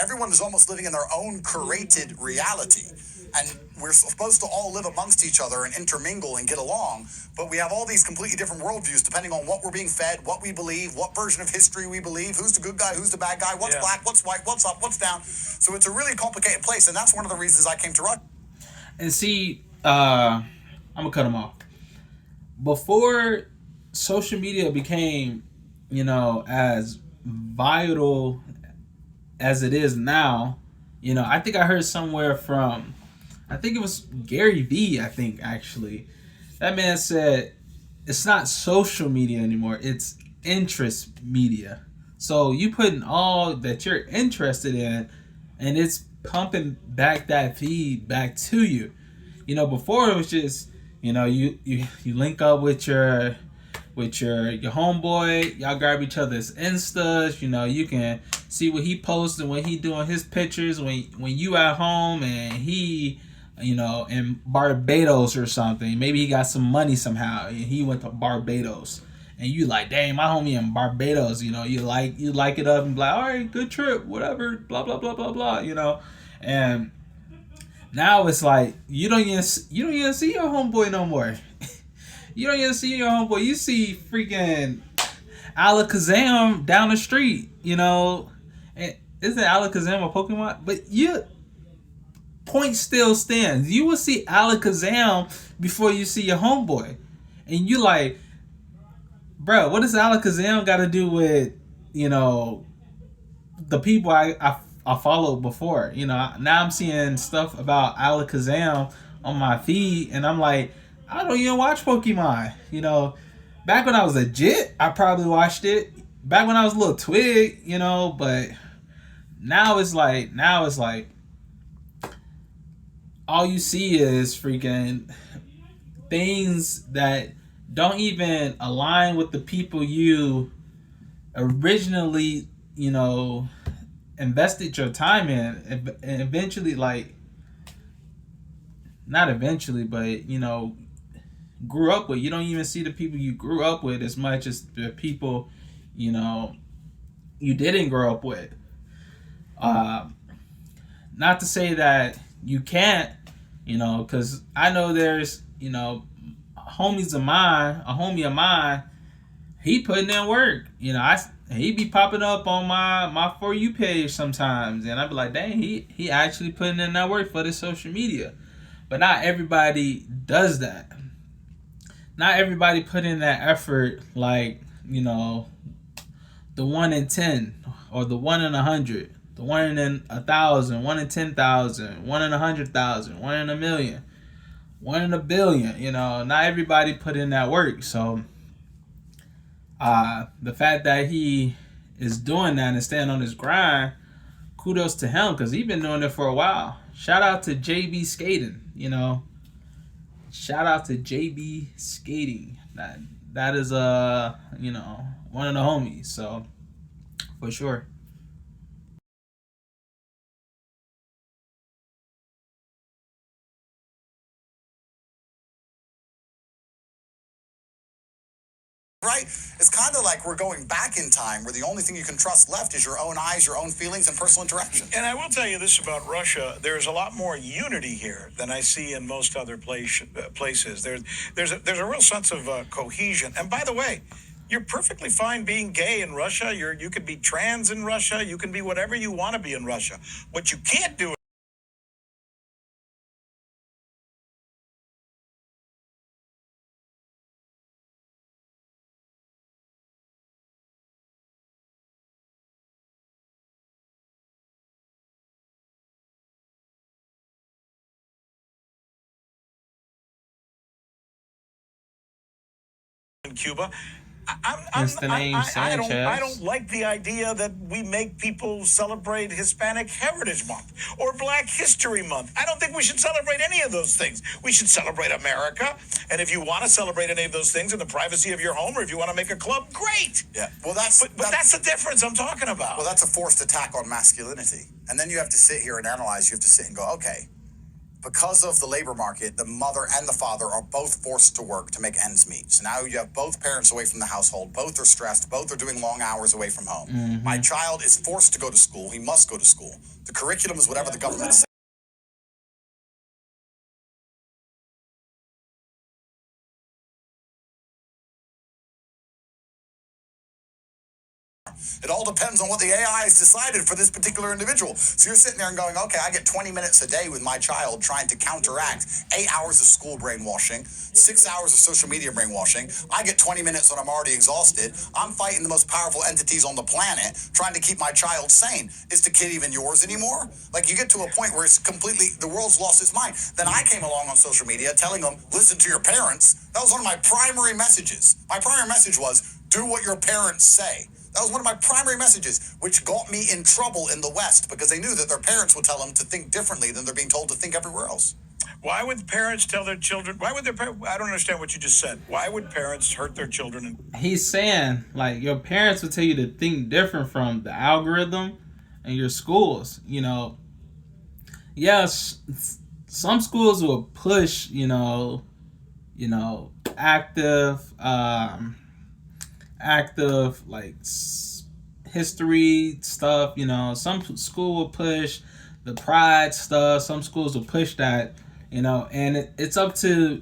everyone is almost living in their own curated reality. And we're supposed to all live amongst each other and intermingle and get along, but we have all these completely different worldviews depending on what we're being fed, what we believe, what version of history we believe, who's the good guy, who's the bad guy, what's black, what's white, what's up, what's down. So it's a really complicated place, and that's one of the reasons I came to Russia. And see, I'm going to cut him off. Before social media became, as vital as it is now, I think I heard somewhere from, I think it was Gary Vee, actually. That man said, it's not social media anymore, it's interest media. So you putting all that you're interested in, and it's pumping back that feed back to you. Before it was just, you link up with your homeboy, y'all grab each other's Instas, you can see what he posting when he doing his pictures when you at home and he in Barbados or something. Maybe he got some money somehow and he went to Barbados. And you like, dang, my homie in Barbados, you like it up and be like, all right, good trip, whatever, blah blah blah blah blah, And now it's like you don't even see your homeboy no more. You don't even see your homeboy. You see freaking Alakazam down the street, And isn't Alakazam a Pokemon? But point still stands. You will see Alakazam before you see your homeboy, and you like, bro, what does Alakazam got to do with the people I followed before? Now I'm seeing stuff about Alakazam on my feed, and I'm like, I don't even watch Pokemon. Back when I was a jit, I probably watched it. Back when I was a little twig, but now it's like all you see is freaking things that don't even align with the people you originally, invested your time in, and eventually, not eventually, but grew up with. You don't even see the people you grew up with as much as the people you didn't grow up with. Not to say that you can't, because I know there's a homie of mine, he putting in work. He be popping up on my For You page sometimes, and I be like, dang, he actually putting in that work for the social media. But not everybody does that. Not everybody put in that effort, like, the 1 in 10 or the 1 in 100, the 1 in 1,000, 1 in 10,000, 1 in 100,000, 1 in 1,000,000, 1 in 1,000,000,000. Not everybody put in that work. So the fact that he is doing that and staying on his grind, kudos to him, because he's been doing it for a while. Shout out to JB Skating. Shout out to JB Skating. That is one of the homies. So for sure. Right? It's kind of like we're going back in time where the only thing you can trust left is your own eyes, your own feelings, and personal interaction. And I will tell you this about Russia. There's a lot more unity here than I see in most other places. There's a real sense of cohesion. And by the way, you're perfectly fine being gay in Russia. You can be trans in Russia. You can be whatever you want to be in Russia. What you can't do in Cuba. I don't like the idea that we make people celebrate Hispanic Heritage Month or Black History Month. I don't think we should celebrate any of those things. We should celebrate America. And if you want to celebrate any of those things in the privacy of your home, or if you want to make a club, great. Yeah. Well, that's the difference I'm talking about. Well, that's a forced attack on masculinity. And then you have to sit here and analyze. You have to sit and go, okay, because of the labor market, the mother and the father are both forced to work to make ends meet. So now you have both parents away from the household. Both are stressed. Both are doing long hours away from home. Mm-hmm. My child is forced to go to school. He must go to school. The curriculum is whatever the government says. It all depends on what the AI has decided for this particular individual. So you're sitting there and going, okay, I get 20 minutes a day with my child trying to counteract 8 hours of school brainwashing, 6 hours of social media brainwashing. I get 20 minutes when I'm already exhausted. I'm fighting the most powerful entities on the planet trying to keep my child sane. Is the kid even yours anymore? Like, you get to a point where it's completely, the world's lost its mind. Then I came along on social media telling them, listen to your parents. That was one of my primary messages. My primary message was, do what your parents say. That was one of my primary messages, which got me in trouble in the West because they knew that their parents would tell them to think differently than they're being told to think everywhere else. Why would parents tell their children? Why would I don't understand what you just said. Why would parents hurt their children? He's saying, like, your parents would tell you to think different from the algorithm and your schools. Yes, some schools will push, active, like history stuff. Some school will push the pride stuff. Some schools will push that. And it's up to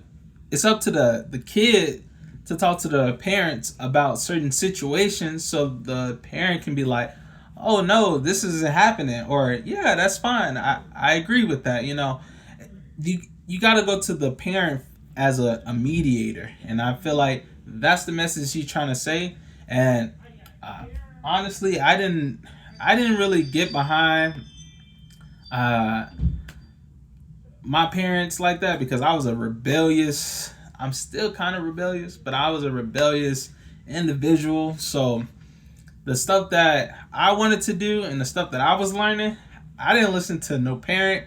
the kid to talk to the parents about certain situations, so the parent can be like, oh no, this isn't happening, or yeah, that's fine. I agree with that. You got to go to the parent as a mediator, and I feel like that's the message he's trying to say. And honestly, I didn't really get behind my parents like that, because I was I'm still kind of rebellious, but I was a rebellious individual. So the stuff that I wanted to do and the stuff that I was learning, I didn't listen to no parent,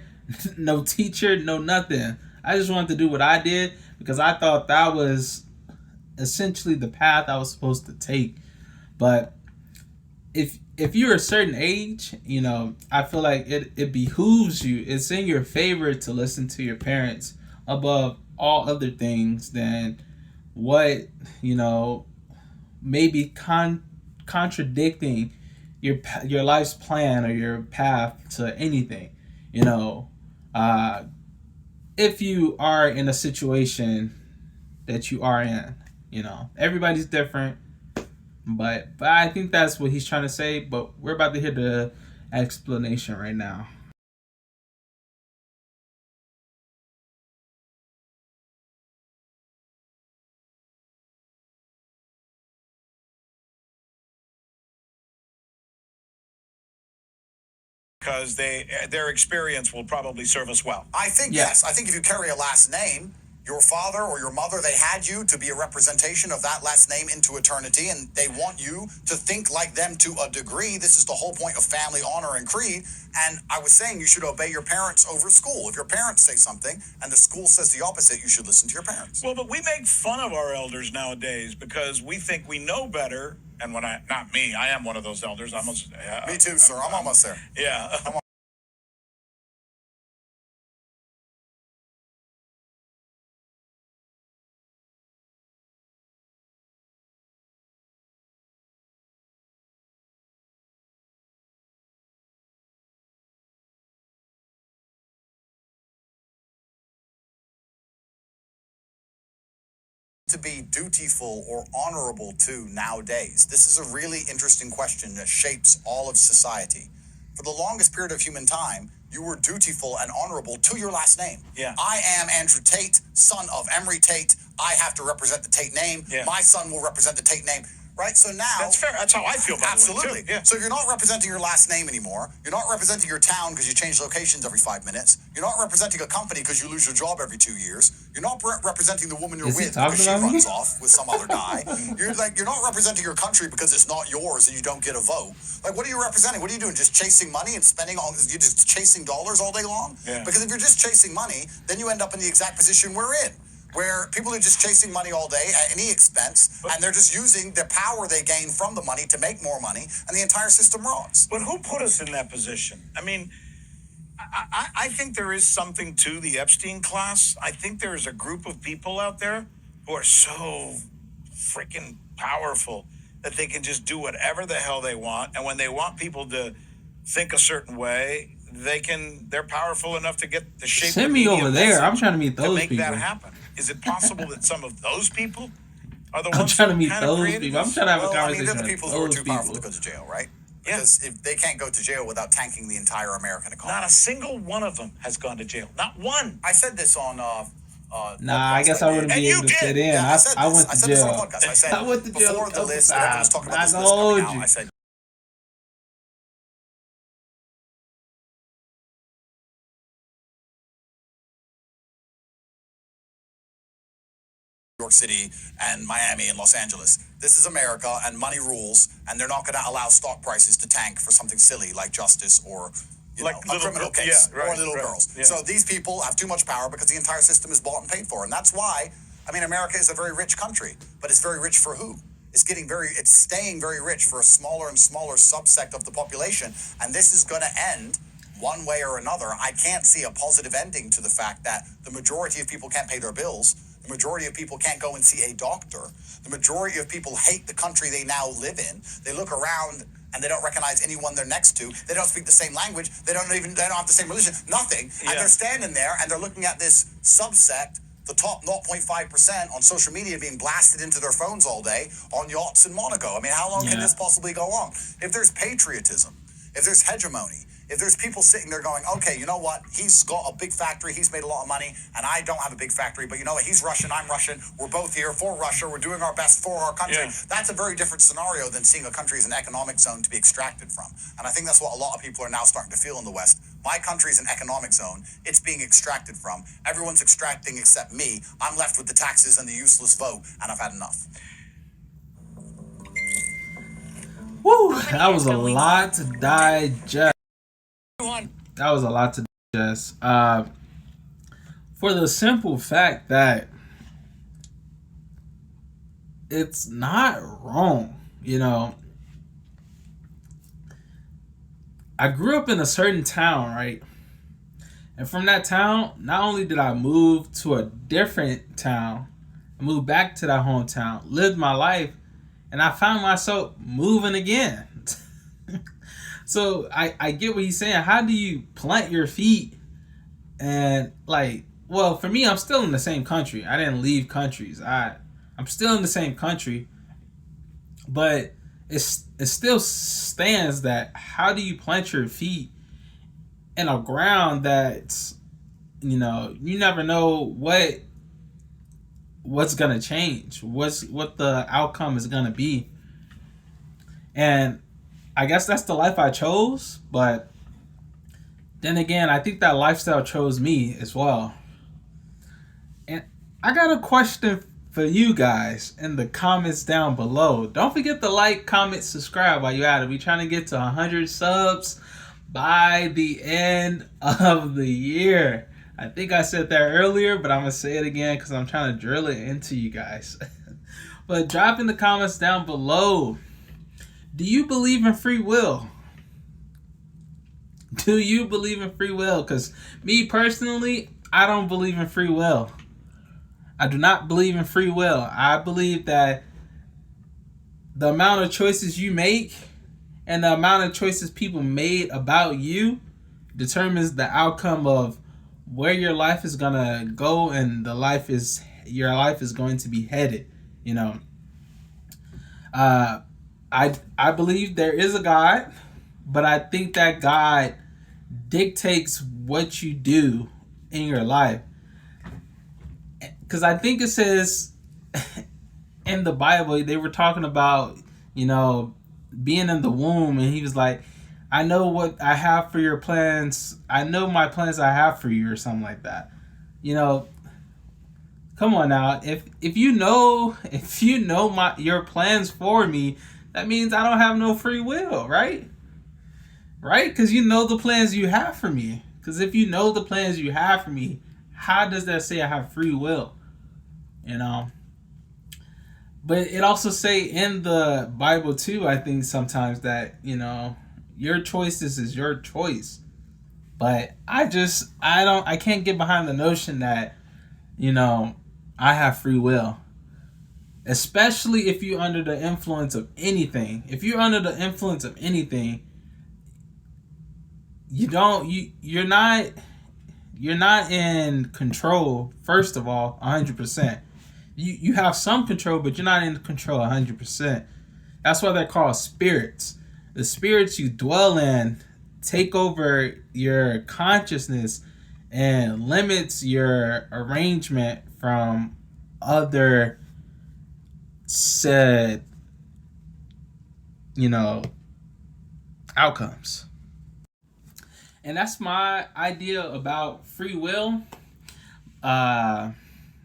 no teacher, no nothing. I just wanted to do what I did because I thought that was essentially the path I was supposed to take. But if you're a certain age, I feel like it behooves you. It's in your favor to listen to your parents above all other things than what, maybe contradicting your life's plan or your path to anything. If you are in a situation that you are in, everybody's different. But I think that's what he's trying to say. But we're about to hear the explanation right now. Because their experience will probably serve us well. I think yes. I think if you carry a last name, your father or your mother, they had you to be a representation of that last name into eternity, and they want you to think like them to a degree. This is the whole point of family honor and creed. And I was saying you should obey your parents over school. If your parents say something and the school says the opposite, you should listen to your parents. Well, but we make fun of our elders nowadays because we think we know better. And not me, I am one of those elders. Me too, sir. I'm almost there. Yeah. To be dutiful or honorable to nowadays? This is a really interesting question that shapes all of society. For the longest period of human time, you were dutiful and honorable to your last name. Yeah. I am Andrew Tate, son of Emery Tate. I have to represent the Tate name. Yeah. My son will represent the Tate name. Right? So now... That's fair. That's how I feel about it. Absolutely. Yeah. So you're not representing your last name anymore. You're not representing your town because you change locations every 5 minutes. You're not representing a company because you lose your job every 2 years. You're not representing the woman you're with because she runs off with some other guy. You're not representing your country because it's not yours and you don't get a vote. Like, what are you representing? What are you doing? Just chasing money and you're just chasing dollars all day long? Yeah. Because if you're just chasing money, then you end up in the exact position we're in, where people are just chasing money all day at any expense, and they're just using the power they gain from the money to make more money, and the entire system rots. But who put us in that position? I mean, I think there is something to the Epstein class. I think there is a group of people out there who are so freaking powerful that they can just do whatever the hell they want, and when they want people to think a certain way, they're powerful enough to get the shape. Send me over there. I'm trying to meet those to make people. That happen. Is it possible that some of those people are the I'm ones trying to meet kind those of people. I'm trying to have a conversation. They're the people who are with too those powerful to people. go to jail, right? Yeah. Because if they can't go to jail without tanking the entire American economy. Not a single one of them has gone to jail. Not one. I said this on Nah, I guess I wouldn't be able to fit in. Yeah, I went to jail. I said I went to jail before the list that everyone was talking about this I'm list not coming gonna hold out, you. I said York City and Miami and Los Angeles. This is America, and money rules, and they're not going to allow stock prices to tank for something silly like justice or a criminal case or little girls. Yeah. So these people have too much power because the entire system is bought and paid for, and that's why, America is a very rich country, but it's very rich for who? It's staying very rich for a smaller and smaller subsect of the population, and this is going to end one way or another, I can't see a positive ending to the fact that the majority of people can't pay their bills. The majority of people can't go and see a doctor. The majority of people hate the country they now live in. They look around and they don't recognize anyone they're next to. They don't speak the same language. They don't have the same religion. Nothing. Yeah. And they're standing there and they're looking at this subsect, the top 0.5% on social media, being blasted into their phones all day on yachts in Monaco. I mean, how long can this possibly go on? If there's patriotism, if there's hegemony, if there's people sitting there going, okay, you know what? He's got a big factory. He's made a lot of money, and I don't have a big factory. But you know what? He's Russian. I'm Russian. We're both here for Russia. We're doing our best for our country. Yeah. That's a very different scenario than seeing a country as an economic zone to be extracted from. And I think that's what a lot of people are now starting to feel in the West. My country is an economic zone. It's being extracted from. Everyone's extracting except me. I'm left with the taxes and the useless vote, and I've had enough. Woo! That was a lot to digest. That was a lot to digest. For the simple fact that it's not wrong, you know. I grew up in a certain town, right? And from that town, not only did I move to a different town, I moved back to that hometown, lived my life, and I found myself moving again. So I get what he's saying. How do you plant your feet? And like, well, for me, I'm still in the same country. I didn't leave countries. I'm still in the same country. But it still stands that how do you plant your feet in a ground that's, you know, you never know what's gonna change, what the outcome is gonna be. And I guess that's the life I chose, but then again, I think that lifestyle chose me as well. And I got a question for you guys in the comments down below. Don't forget to like, comment, subscribe while you're at it. We're trying to get to 100 subs by the end of the year. I think I said that earlier, but I'm going to say it again because I'm trying to drill it into you guys. But drop in the comments down below. Do you believe in free will? Do you believe in free will? Because me personally, I don't believe in free will. I do not believe in free will. I believe that the amount of choices you make and the amount of choices people made about you determines the outcome of where your life is gonna go and your life is going to be headed. You know, I believe there is a God, but I think that God dictates what you do in your life. Because I think it says in the Bible, they were talking about, you know, being in the womb, and he was like, I know what I have for your plans. I know my plans I have for you, or something like that. You know, come on now. If you know your plans for me, that means I don't have no free will, right? Right? Because you know the plans you have for me. Because if you know the plans you have for me, how does that say I have free will? You know? But it also say in the Bible too, I think sometimes that, you know, your choices is your choice. But I can't get behind the notion that, you know, I have free will. Especially if you're under the influence of anything. If you're under the influence of anything, you're not in control, first of all, 100%. You have some control, but you're not in control 100%. That's why they're called spirits. The spirits you dwell in take over your consciousness and limits your arrangement from other said, you know, outcomes. And that's my idea about free will.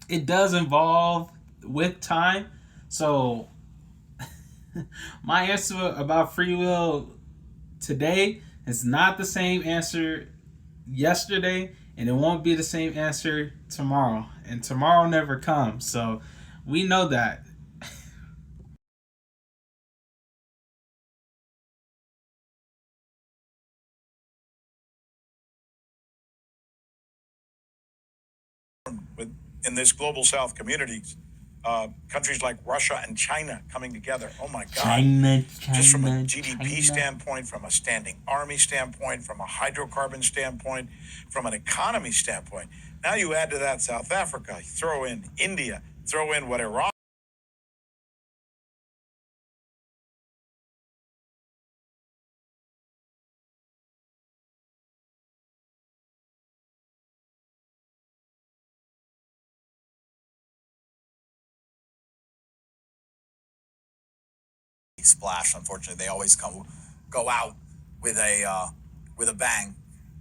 It does involve with time. So my answer about free will today is not the same answer yesterday, and it won't be the same answer tomorrow. And tomorrow never comes. So we know that. in this global South community. Countries like Russia and China coming together. Oh my God. China, just from a GDP standpoint, from a standing army standpoint, from a hydrocarbon standpoint, from an economy standpoint. Now you add to that South Africa, you throw in India, throw in what Iran. Splash. Unfortunately, they always go out with a bang.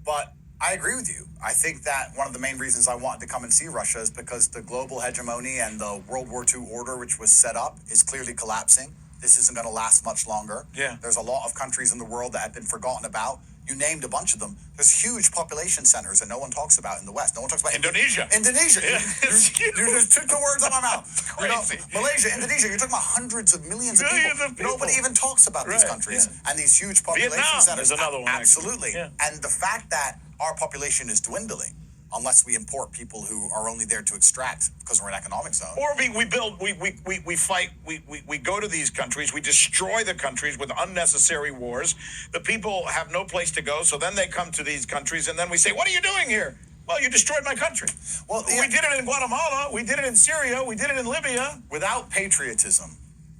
But I agree with you. I think that one of the main reasons I wanted to come and see Russia is because the global hegemony and the World War II order, which was set up, is clearly collapsing. This isn't going to last much longer. Yeah. There's a lot of countries in the world that have been forgotten about. You named a bunch of them. There's huge population centers that no one talks about in the West. No one talks about Indonesia. Indonesia. Yeah, you just took the words out of my mouth. Crazy. Malaysia, Indonesia. You're talking about hundreds of millions of people. Nobody even talks about these countries and these huge population centers. There's another one. Absolutely. Yeah. And the fact that our population is dwindling, unless we import people who are only there to extract because we're an economic zone. Or we fight, we go to these countries, we destroy the countries with unnecessary wars. The people have no place to go, so then they come to these countries, and then we say, what are you doing here? Well, you destroyed my country. Well, we did it in Guatemala, we did it in Syria, we did it in Libya. Without patriotism,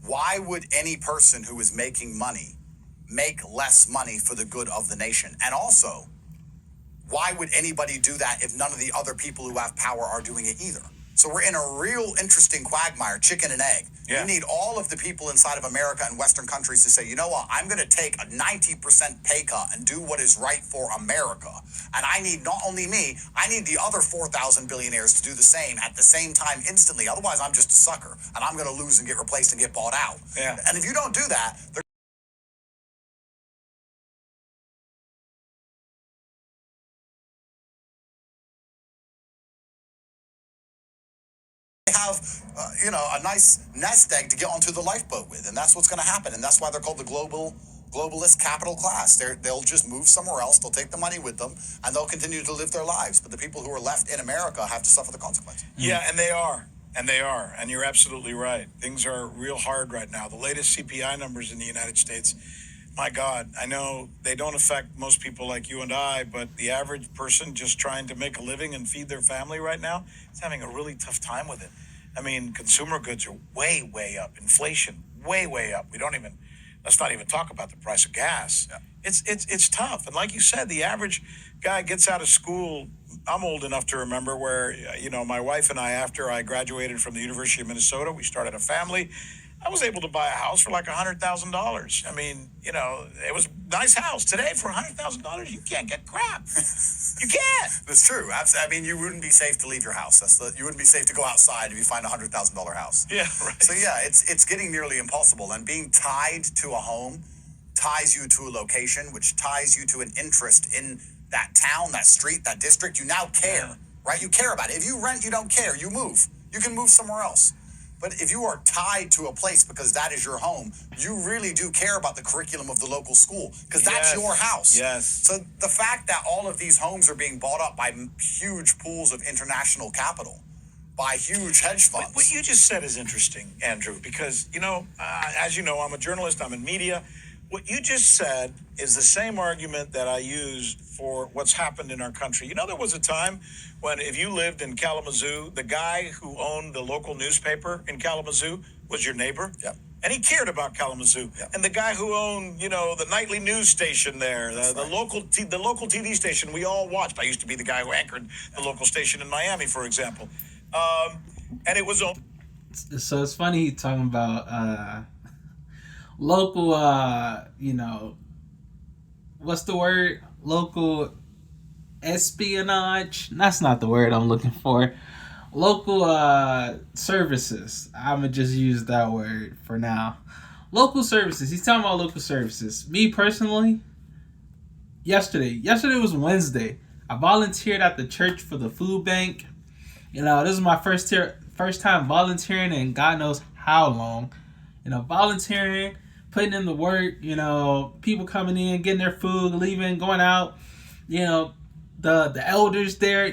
why would any person who is making money make less money for the good of the nation? And also, why would anybody do that if none of the other people who have power are doing it either? So we're in a real interesting quagmire, chicken and egg. Yeah. You need all of the people inside of America and Western countries to say, you know what, I'm going to take a 90% pay cut and do what is right for America. And I need not only me, I need the other 4,000 billionaires to do the same at the same time instantly. Otherwise, I'm just a sucker, and I'm going to lose and get replaced and get bought out. Yeah. And if you don't do that, have a nice nest egg to get onto the lifeboat with, and that's what's going to happen, and that's why they're called the globalist capital class. They'll just move somewhere else, they'll take the money with them, and they'll continue to live their lives, but the people who are left in America have to suffer the consequences. Yeah, and they are, and you're absolutely right. Things are real hard right now. The latest CPI numbers in the United States, my God, I know they don't affect most people like you and I, but the average person just trying to make a living and feed their family right now is having a really tough time with it. I mean, consumer goods are way, way up. Inflation, way, way up. Let's not even talk about the price of gas. Yeah. It's tough. And like you said, the average guy gets out of school. I'm old enough to remember where, my wife and I, after I graduated from the University of Minnesota, we started a family. I was able to buy a house for like $100,000. I mean, it was a nice house. Today, for $100,000, you can't get crap. You can't. That's true. I mean, you wouldn't be safe to leave your house. You wouldn't be safe to go outside if you find a $100,000 house. Yeah, right. So yeah, it's getting nearly impossible. And being tied to a home ties you to a location, which ties you to an interest in that town, that street, that district. You now care, right? You care about it. If you rent, you don't care. You move. You can move somewhere else. But if you are tied to a place because that is your home, you really do care about the curriculum of the local school because that's your house. Yes. So the fact that all of these homes are being bought up by huge pools of international capital, by huge hedge funds. What you just said is interesting, Andrew, because, as you know, I'm a journalist, I'm in media. What you just said is the same argument that I used for what's happened in our country. There was a time when if you lived in Kalamazoo, the guy who owned the local newspaper in Kalamazoo was your neighbor. Yep. And he cared about Kalamazoo. Yep. And the guy who owned, the nightly news station there, the local TV station we all watched. I used to be the guy who anchored the local station in Miami, for example. And it was... So it's funny talking about... local, what's the word? Local espionage? That's not the word I'm looking for. Local services. I'm going to just use that word for now. Local services. He's talking about local services. Me personally, yesterday was Wednesday. I volunteered at the church for the food bank. This is my first time volunteering in God knows how long. Volunteering, putting in the work, people coming in, getting their food, leaving, going out, the elders there,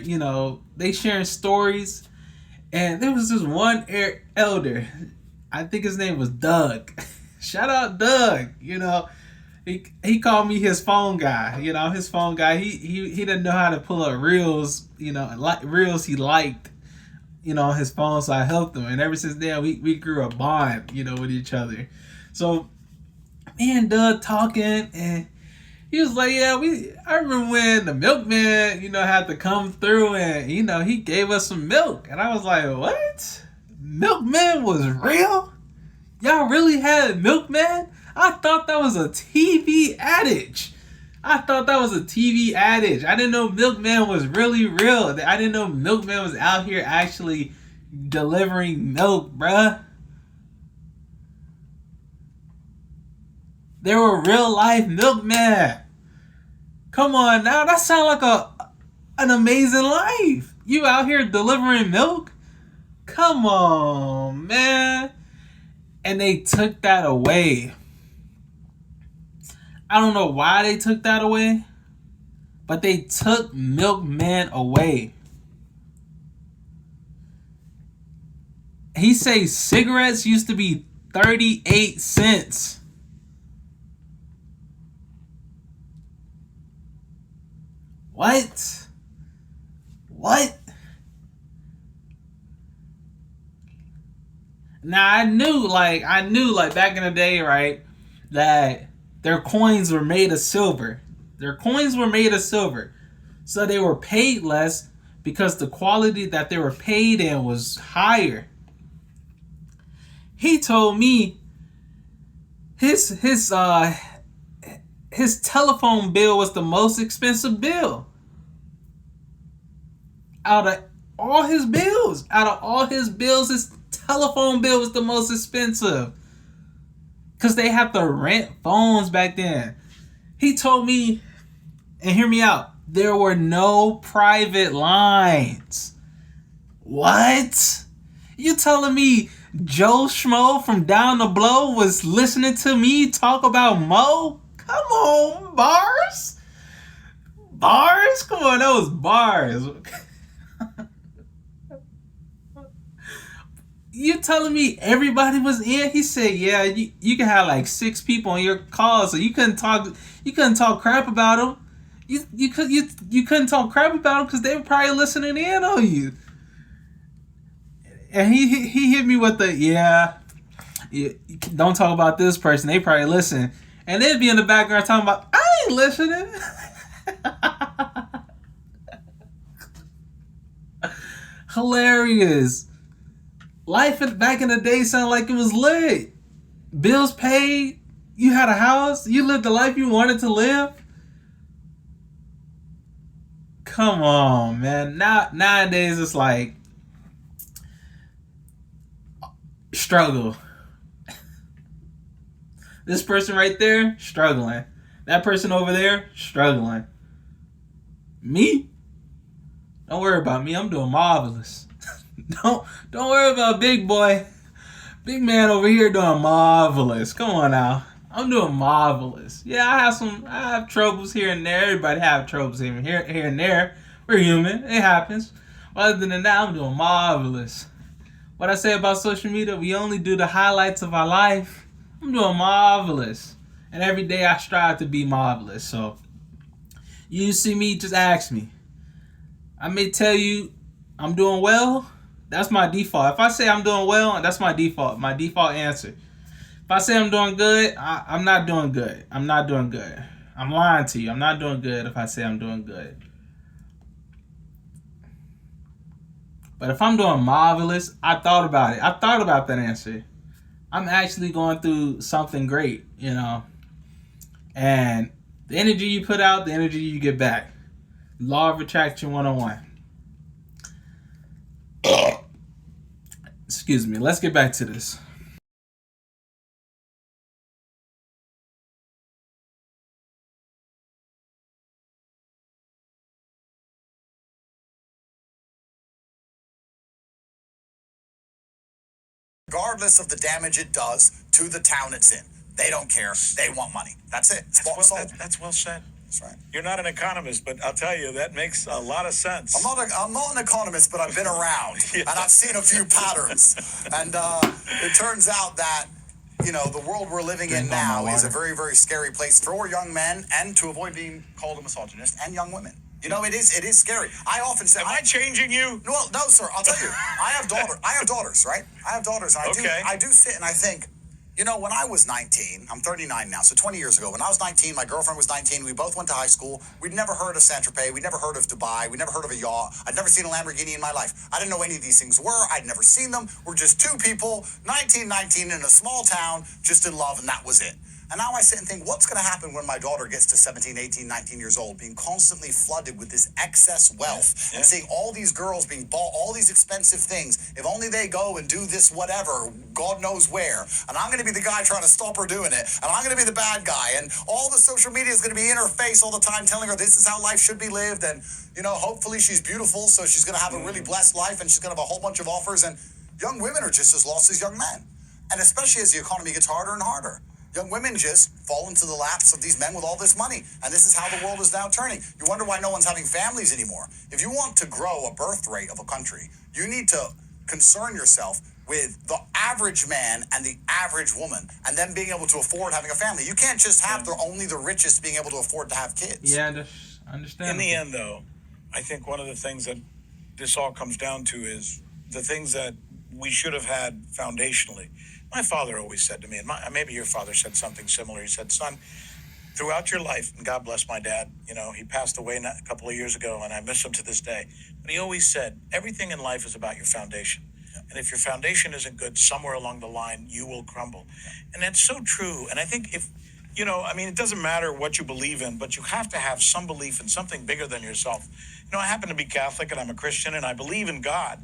they sharing stories. And there was this one elder. I think his name was Doug. Shout out Doug. You know, he called me his phone guy. You know, his phone guy. He didn't know how to pull up reels. You know, reels he liked. You know, on his phone, so I helped him. And ever since then, we grew a bond. You know, with each other. So me and Doug talking, and he was like, "Yeah, I remember when the milkman, you know, had to come through, and you know, he gave us some milk." And I was like, "What? Milkman was real? Y'all really had milkman? I thought that was a TV adage. I didn't know milkman was really real. I didn't know milkman was out here actually delivering milk, bruh. There were real life milkmen. Come on now, that sounds like an amazing life. You out here delivering milk? Come on, man." And they took that away. I don't know why they took that away, but they took milkman away. He says cigarettes used to be 38 cents. What? Now I knew like back in the day, right, that their coins were made of silver. So they were paid less because the quality that they were paid in was higher. He told me his telephone bill was the most expensive bill. Out of all his bills, his telephone bill was the most expensive. Because they had to rent phones back then. He told me, and hear me out, there were no private lines. What? You telling me Joe Schmo from down the blow was listening to me talk about Mo? Come on, bars? Come on, that was bars. You telling me everybody was in? He said, "Yeah, you can have like 6 people on your call, so you couldn't talk crap about them. You couldn't talk crap about them because they were probably listening in on you." And he hit me with the don't talk about this person. They probably listen, and they'd be in the background talking about, "I ain't listening." Hilarious. Life back in the day sounded like it was lit. Bills paid. You had a house. You lived the life you wanted to live. Come on, man. Nowadays it's like struggle. This person right there, struggling. That person over there, struggling. Me? Don't worry about me. I'm doing marvelous. Don't worry about big boy. Big man over here doing marvelous. Come on now. I'm doing marvelous. Yeah, I have troubles here and there. Everybody have troubles here and there. We're human. It happens. Other than that, I'm doing marvelous. What I say about social media, we only do the highlights of our life. I'm doing marvelous. And every day I strive to be marvelous. So you see me, just ask me. I may tell you I'm doing well. That's my default. If I say I'm doing well, that's my default answer. If I say I'm doing good, I'm not doing good. I'm lying to you. I'm not doing good if I say I'm doing good. But if I'm doing marvelous, I thought about it. I thought about that answer. I'm actually going through something great, you know. And the energy you put out, the energy you get back. Law of Attraction 101. Excuse me. Let's get back to this. Regardless of the damage it does to the town it's in. They don't care. They want money. That's it. That's well said. That's right. You're not an economist, but I'll tell you, that makes a lot of sense. I'm not an economist, but I've been around, and I've seen a few patterns. And it turns out that, the world we're living in now is a very, very scary place for young men, and to avoid being called a misogynist, and young women. It is scary. I often say, am I changing you? Well, no, sir. I'll tell you. I have daughters, right? I have daughters. And I do sit and I think, when I was 19, I'm 39 now, so 20 years ago, when I was 19, my girlfriend was 19, we both went to high school. We'd never heard of Saint-Tropez. We'd never heard of Dubai. We'd never heard of a yacht. I'd never seen a Lamborghini in my life. I didn't know any of these things were. I'd never seen them. We're just two people, 19 in a small town, just in love, and that was it. And now I sit and think, what's going to happen when my daughter gets to 17, 18, 19 years old, being constantly flooded with this excess wealth and seeing all these girls being bought all these expensive things. If only they go and do this whatever, God knows where. And I'm going to be the guy trying to stop her doing it. And I'm going to be the bad guy. And all the social media is going to be in her face all the time telling her this is how life should be lived. And, hopefully she's beautiful, so she's going to have a really blessed life and she's going to have a whole bunch of offers. And young women are just as lost as young men. And especially as the economy gets harder and harder. Young women just fall into the laps of these men with all this money. And this is how the world is now turning. You wonder why no one's having families anymore. If you want to grow a birth rate of a country, you need to concern yourself with the average man and the average woman, and then being able to afford having a family. You can't just have only the richest being able to afford to have kids. Yeah, I understand. In the end, though, I think one of the things that this all comes down to is the things that we should have had foundationally. My father always said to me, and maybe your father said something similar. He said, son, throughout your life, and God bless my dad, he passed away a couple of years ago, and I miss him to this day. But he always said, everything in life is about your foundation. And if your foundation isn't good, somewhere along the line, you will crumble. And that's so true. And I think it doesn't matter what you believe in, but you have to have some belief in something bigger than yourself. I happen to be Catholic, and I'm a Christian, and I believe in God.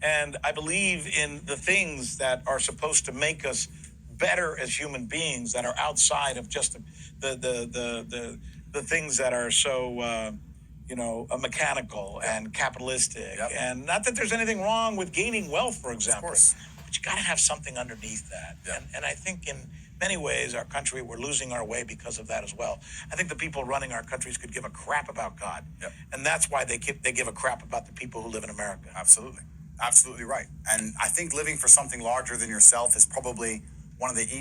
And I believe in the things that are supposed to make us better as human beings, that are outside of just the things that are so mechanical and capitalistic. Yep. And not that there's anything wrong with gaining wealth, for example. Of course. But you got to have something underneath that. Yep. And I think in many ways, our country, we're losing our way because of that as well. I think the people running our countries could give a crap about God. Yep. And that's why they give a crap about the people who live in America. Absolutely. Absolutely right. And I think living for something larger than yourself is probably one of the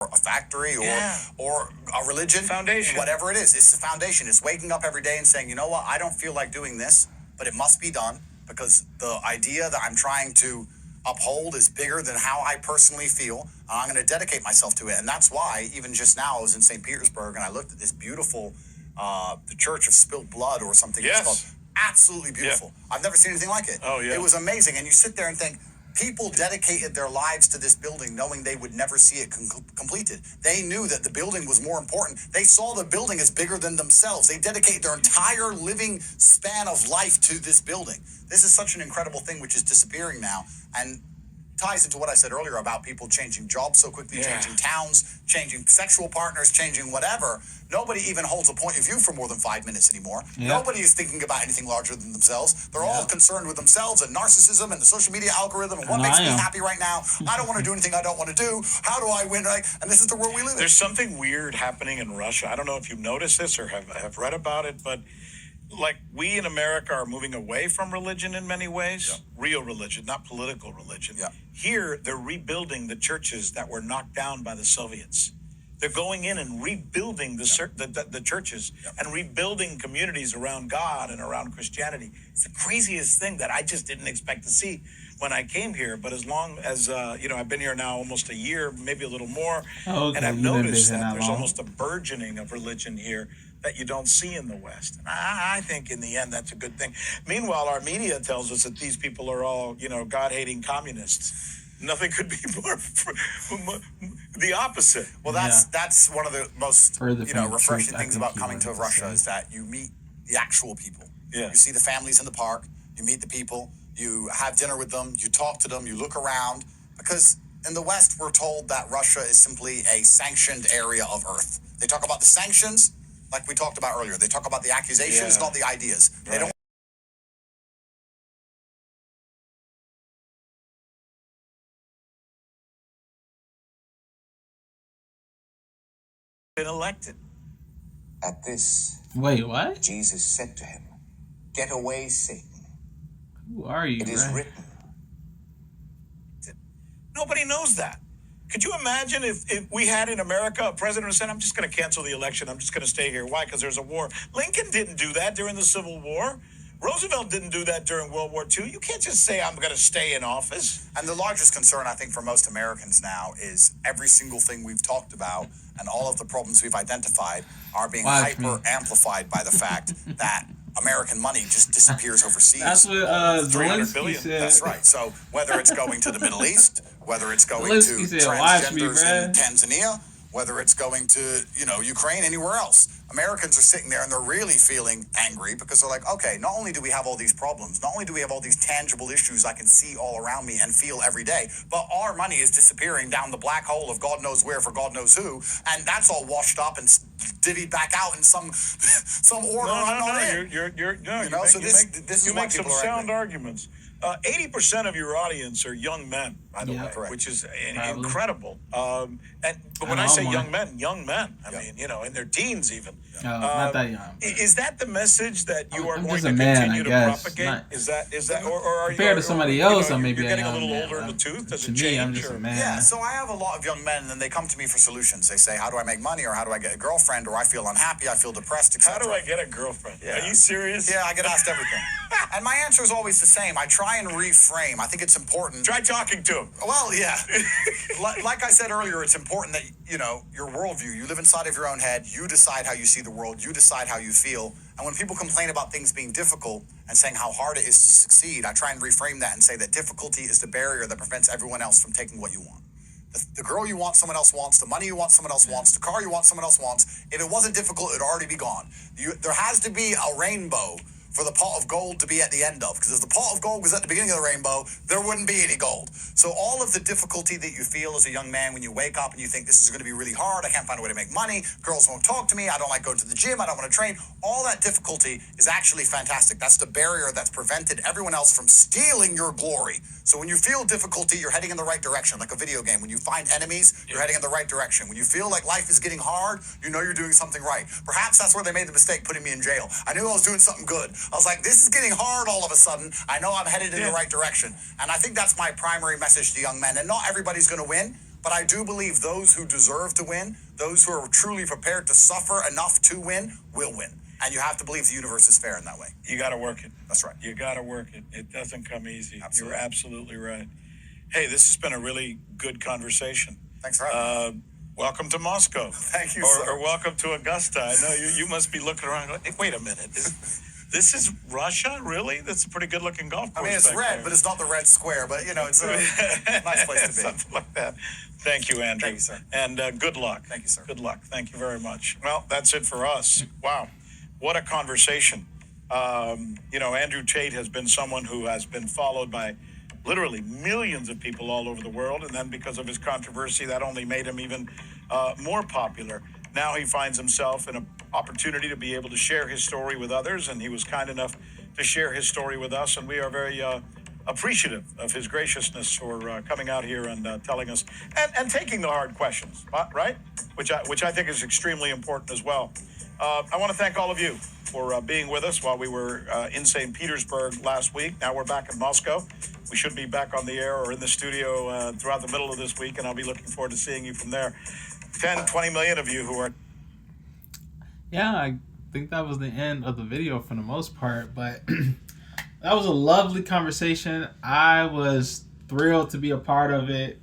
a factory or a religion, foundation, whatever it is. It's the foundation. It's waking up every day and saying, you know what, I don't feel like doing this, but it must be done because the idea that I'm trying to uphold is bigger than how I personally feel. I'm going to dedicate myself to it. And that's why, even just now, I was in St. Petersburg and I looked at this beautiful, the Church of Spilled Blood or something. Yes. It's called. Absolutely beautiful. Yeah. I've never seen anything like it. Oh, yeah. It was amazing. And you sit there and think, people dedicated their lives to this building knowing they would never see it completed. They knew that the building was more important. They saw the building as bigger than themselves. They dedicated their entire living span of life to this building. This is such an incredible thing which is disappearing now, and ties into what I said earlier about people changing jobs so quickly, changing towns, changing sexual partners, changing whatever. Nobody even holds a point of view for more than 5 minutes anymore. Nobody is thinking about anything larger than themselves. They're all concerned with themselves and narcissism and the social media algorithm and what makes me happy right now. I don't want to do anything I don't want to do. How do I win? Right? And this is the world we live in. There's something weird happening in Russia. I don't know if you've noticed this or have read about it, but like we in America are moving away from religion in many ways, real religion, not political religion. Here, they're rebuilding the churches that were knocked down by the Soviets. They're going in and rebuilding the churches and rebuilding communities around God and around Christianity. It's the craziest thing that I just didn't expect to see when I came here. But as long as, I've been here now almost a year, maybe a little more, and I've noticed that there's almost a burgeoning of religion here that you don't see in the West. And I think in the end, that's a good thing. Meanwhile, our media tells us that these people are all, God-hating communists. Nothing could be more the opposite. Well, that's one of the most refreshing things about coming to Russia is that you meet the actual people. You see the families in the park. You meet the people. You have dinner with them. You talk to them. You look around. Because in the West, we're told that Russia is simply a sanctioned area of Earth. They talk about the sanctions, like we talked about earlier. They talk about the accusations, not the ideas. They don't been elected. At this, wait, what? Jesus said to him, "Get away, Satan. Who are you, It is man? written." Nobody knows that. Could you imagine if we had in America a president who said, I'm just going to cancel the election. I'm just going to stay here. Why? Because there's a war. Lincoln didn't do that during the Civil War. Roosevelt didn't do that during World War II. You can't just say, I'm going to stay in office. And the largest concern, I think, for most Americans now is every single thing we've talked about and all of the problems we've identified are being hyper-amplified by the fact that American money just disappears overseas. That's what Zelensky said. That's right. So whether it's going to the Middle East, whether it's going to transgenders in Tanzania, whether it's going to, Ukraine, anywhere else, Americans are sitting there and they're really feeling angry because they're like, okay, not only do we have all these problems, not only do we have all these tangible issues I can see all around me and feel every day, but our money is disappearing down the black hole of God knows where for God knows who, and that's all washed up and divvied back out in some order. You make some sound arguments. 80% of your audience are young men, by the way, which is incredible. But when I say young men, I mean, in their teens even. Not that young. Is that the message that you are going to continue to propagate? Is that, or are you compared to somebody else? You're maybe getting a little older in the tooth. Does it change? I'm just a man. Yeah, so I have a lot of young men, and they come to me for solutions. They say, "How do I make money?" Or "How do I get a girlfriend?" Or "I feel unhappy, I feel depressed." Etc. How do I get a girlfriend? Yeah. Are you serious? Yeah, I get asked everything, and my answer is always the same. I try and reframe. I think it's important. Try talking to him. Well, yeah. Like I said earlier, it's important that, your worldview, you live inside of your own head, you decide how you see the world, you decide how you feel. And when people complain about things being difficult and saying how hard it is to succeed, I try and reframe that and say that difficulty is the barrier that prevents everyone else from taking what you want. The girl you want, someone else wants. The money you want, someone else wants. The car you want, someone else wants. If it wasn't difficult, it'd already be gone. There has to be a rainbow for the pot of gold to be at the end of. Because if the pot of gold was at the beginning of the rainbow, there wouldn't be any gold. So all of the difficulty that you feel as a young man when you wake up and you think this is going to be really hard, I can't find a way to make money, girls won't talk to me, I don't like going to the gym, I don't want to train, all that difficulty is actually fantastic. That's the barrier that's prevented everyone else from stealing your glory. So when you feel difficulty, you're heading in the right direction, like a video game. When you find enemies, you're heading in the right direction. When you feel like life is getting hard, you know you're doing something right. Perhaps that's where they made the mistake putting me in jail. I knew I was doing something good. I was like, this is getting hard all of a sudden. I know I'm headed in the right direction. And I think that's my primary message to young men. And not everybody's going to win, but I do believe those who deserve to win, those who are truly prepared to suffer enough to win, will win. And you have to believe the universe is fair in that way. You got to work it. That's right. You got to work it. It doesn't come easy. Absolutely. You're absolutely right. Hey, this has been a really good conversation. Thanks for having me. Welcome to Moscow. Thank you, sir. sir. Or welcome to Augusta. I know you must be looking around going, hey, wait a minute. This is Russia? Really? That's a pretty good-looking golf course. I mean, it's red, but it's not the red square. But, it's a nice place to be. Something like that. Thank you, Andrew. Thank you, sir. And good luck. Thank you, sir. Good luck. Thank you very much. Well, that's it for us. Wow. What a conversation. Andrew Tate has been someone who has been followed by literally millions of people all over the world. And then because of his controversy, that only made him even more popular. Now he finds himself in an opportunity to be able to share his story with others. And he was kind enough to share his story with us. And we are very appreciative of his graciousness for coming out here and telling us and taking the hard questions, right? Which I think is extremely important as well. I want to thank all of you for being with us while we were in St. Petersburg last week. Now we're back in Moscow. We should be back on the air or in the studio throughout the middle of this week, and I'll be looking forward to seeing you from there. 10, 20 million of you who are... Yeah, I think that was the end of the video for the most part, but that was a lovely conversation. I was thrilled to be a part of it,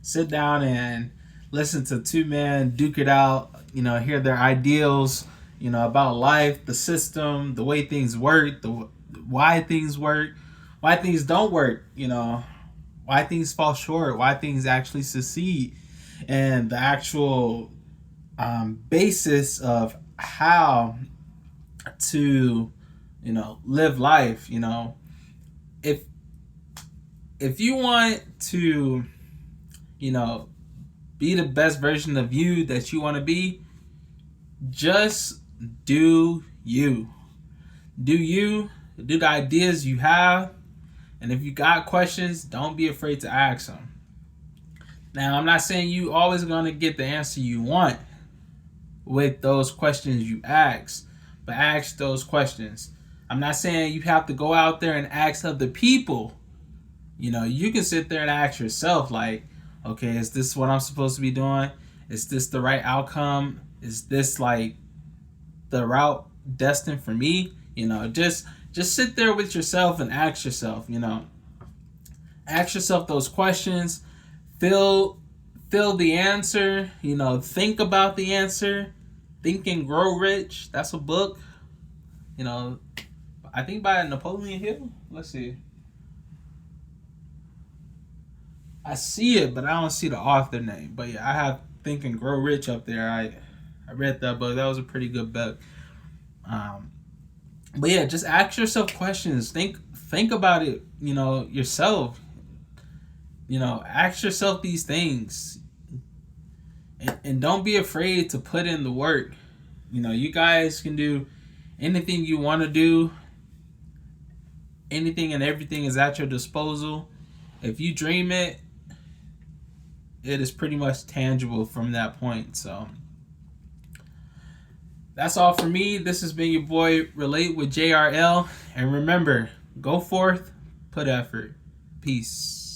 sit down and listen to two men duke it out, hear their ideals, about life, the system, the way things work, why things work, why things don't work, why things fall short, why things actually succeed, and the actual basis of how to, live life. If you want to, be the best version of you that you want to be, just do you. Do you. Do the ideas you have. And if you got questions, don't be afraid to ask them. Now, I'm not saying you always going to get the answer you want, with those questions you ask, but ask those questions. I'm not saying you have to go out there and ask other people. You know, you can sit there and ask yourself, like, okay, is this what I'm supposed to be doing? Is this the right outcome? Is this like the route destined for me? You know, just sit there with yourself and ask yourself, you know, ask yourself those questions. Feel the answer, you know, think about the answer. Think and Grow Rich. That's a book, you know, I think by Napoleon Hill. Let's see. I see it, but I don't see the author name. But yeah, I have Think and Grow Rich up there. I read that book. That was a pretty good book. But yeah, just ask yourself questions. Think about it, you know, yourself. You know, ask yourself these things. And don't be afraid to put in the work. You know, you guys can do anything you want to do. Anything and everything is at your disposal. If you dream it, it is pretty much tangible from that point. So that's all for me. This has been your boy Relate with JRL. And remember, go forth, put effort. Peace.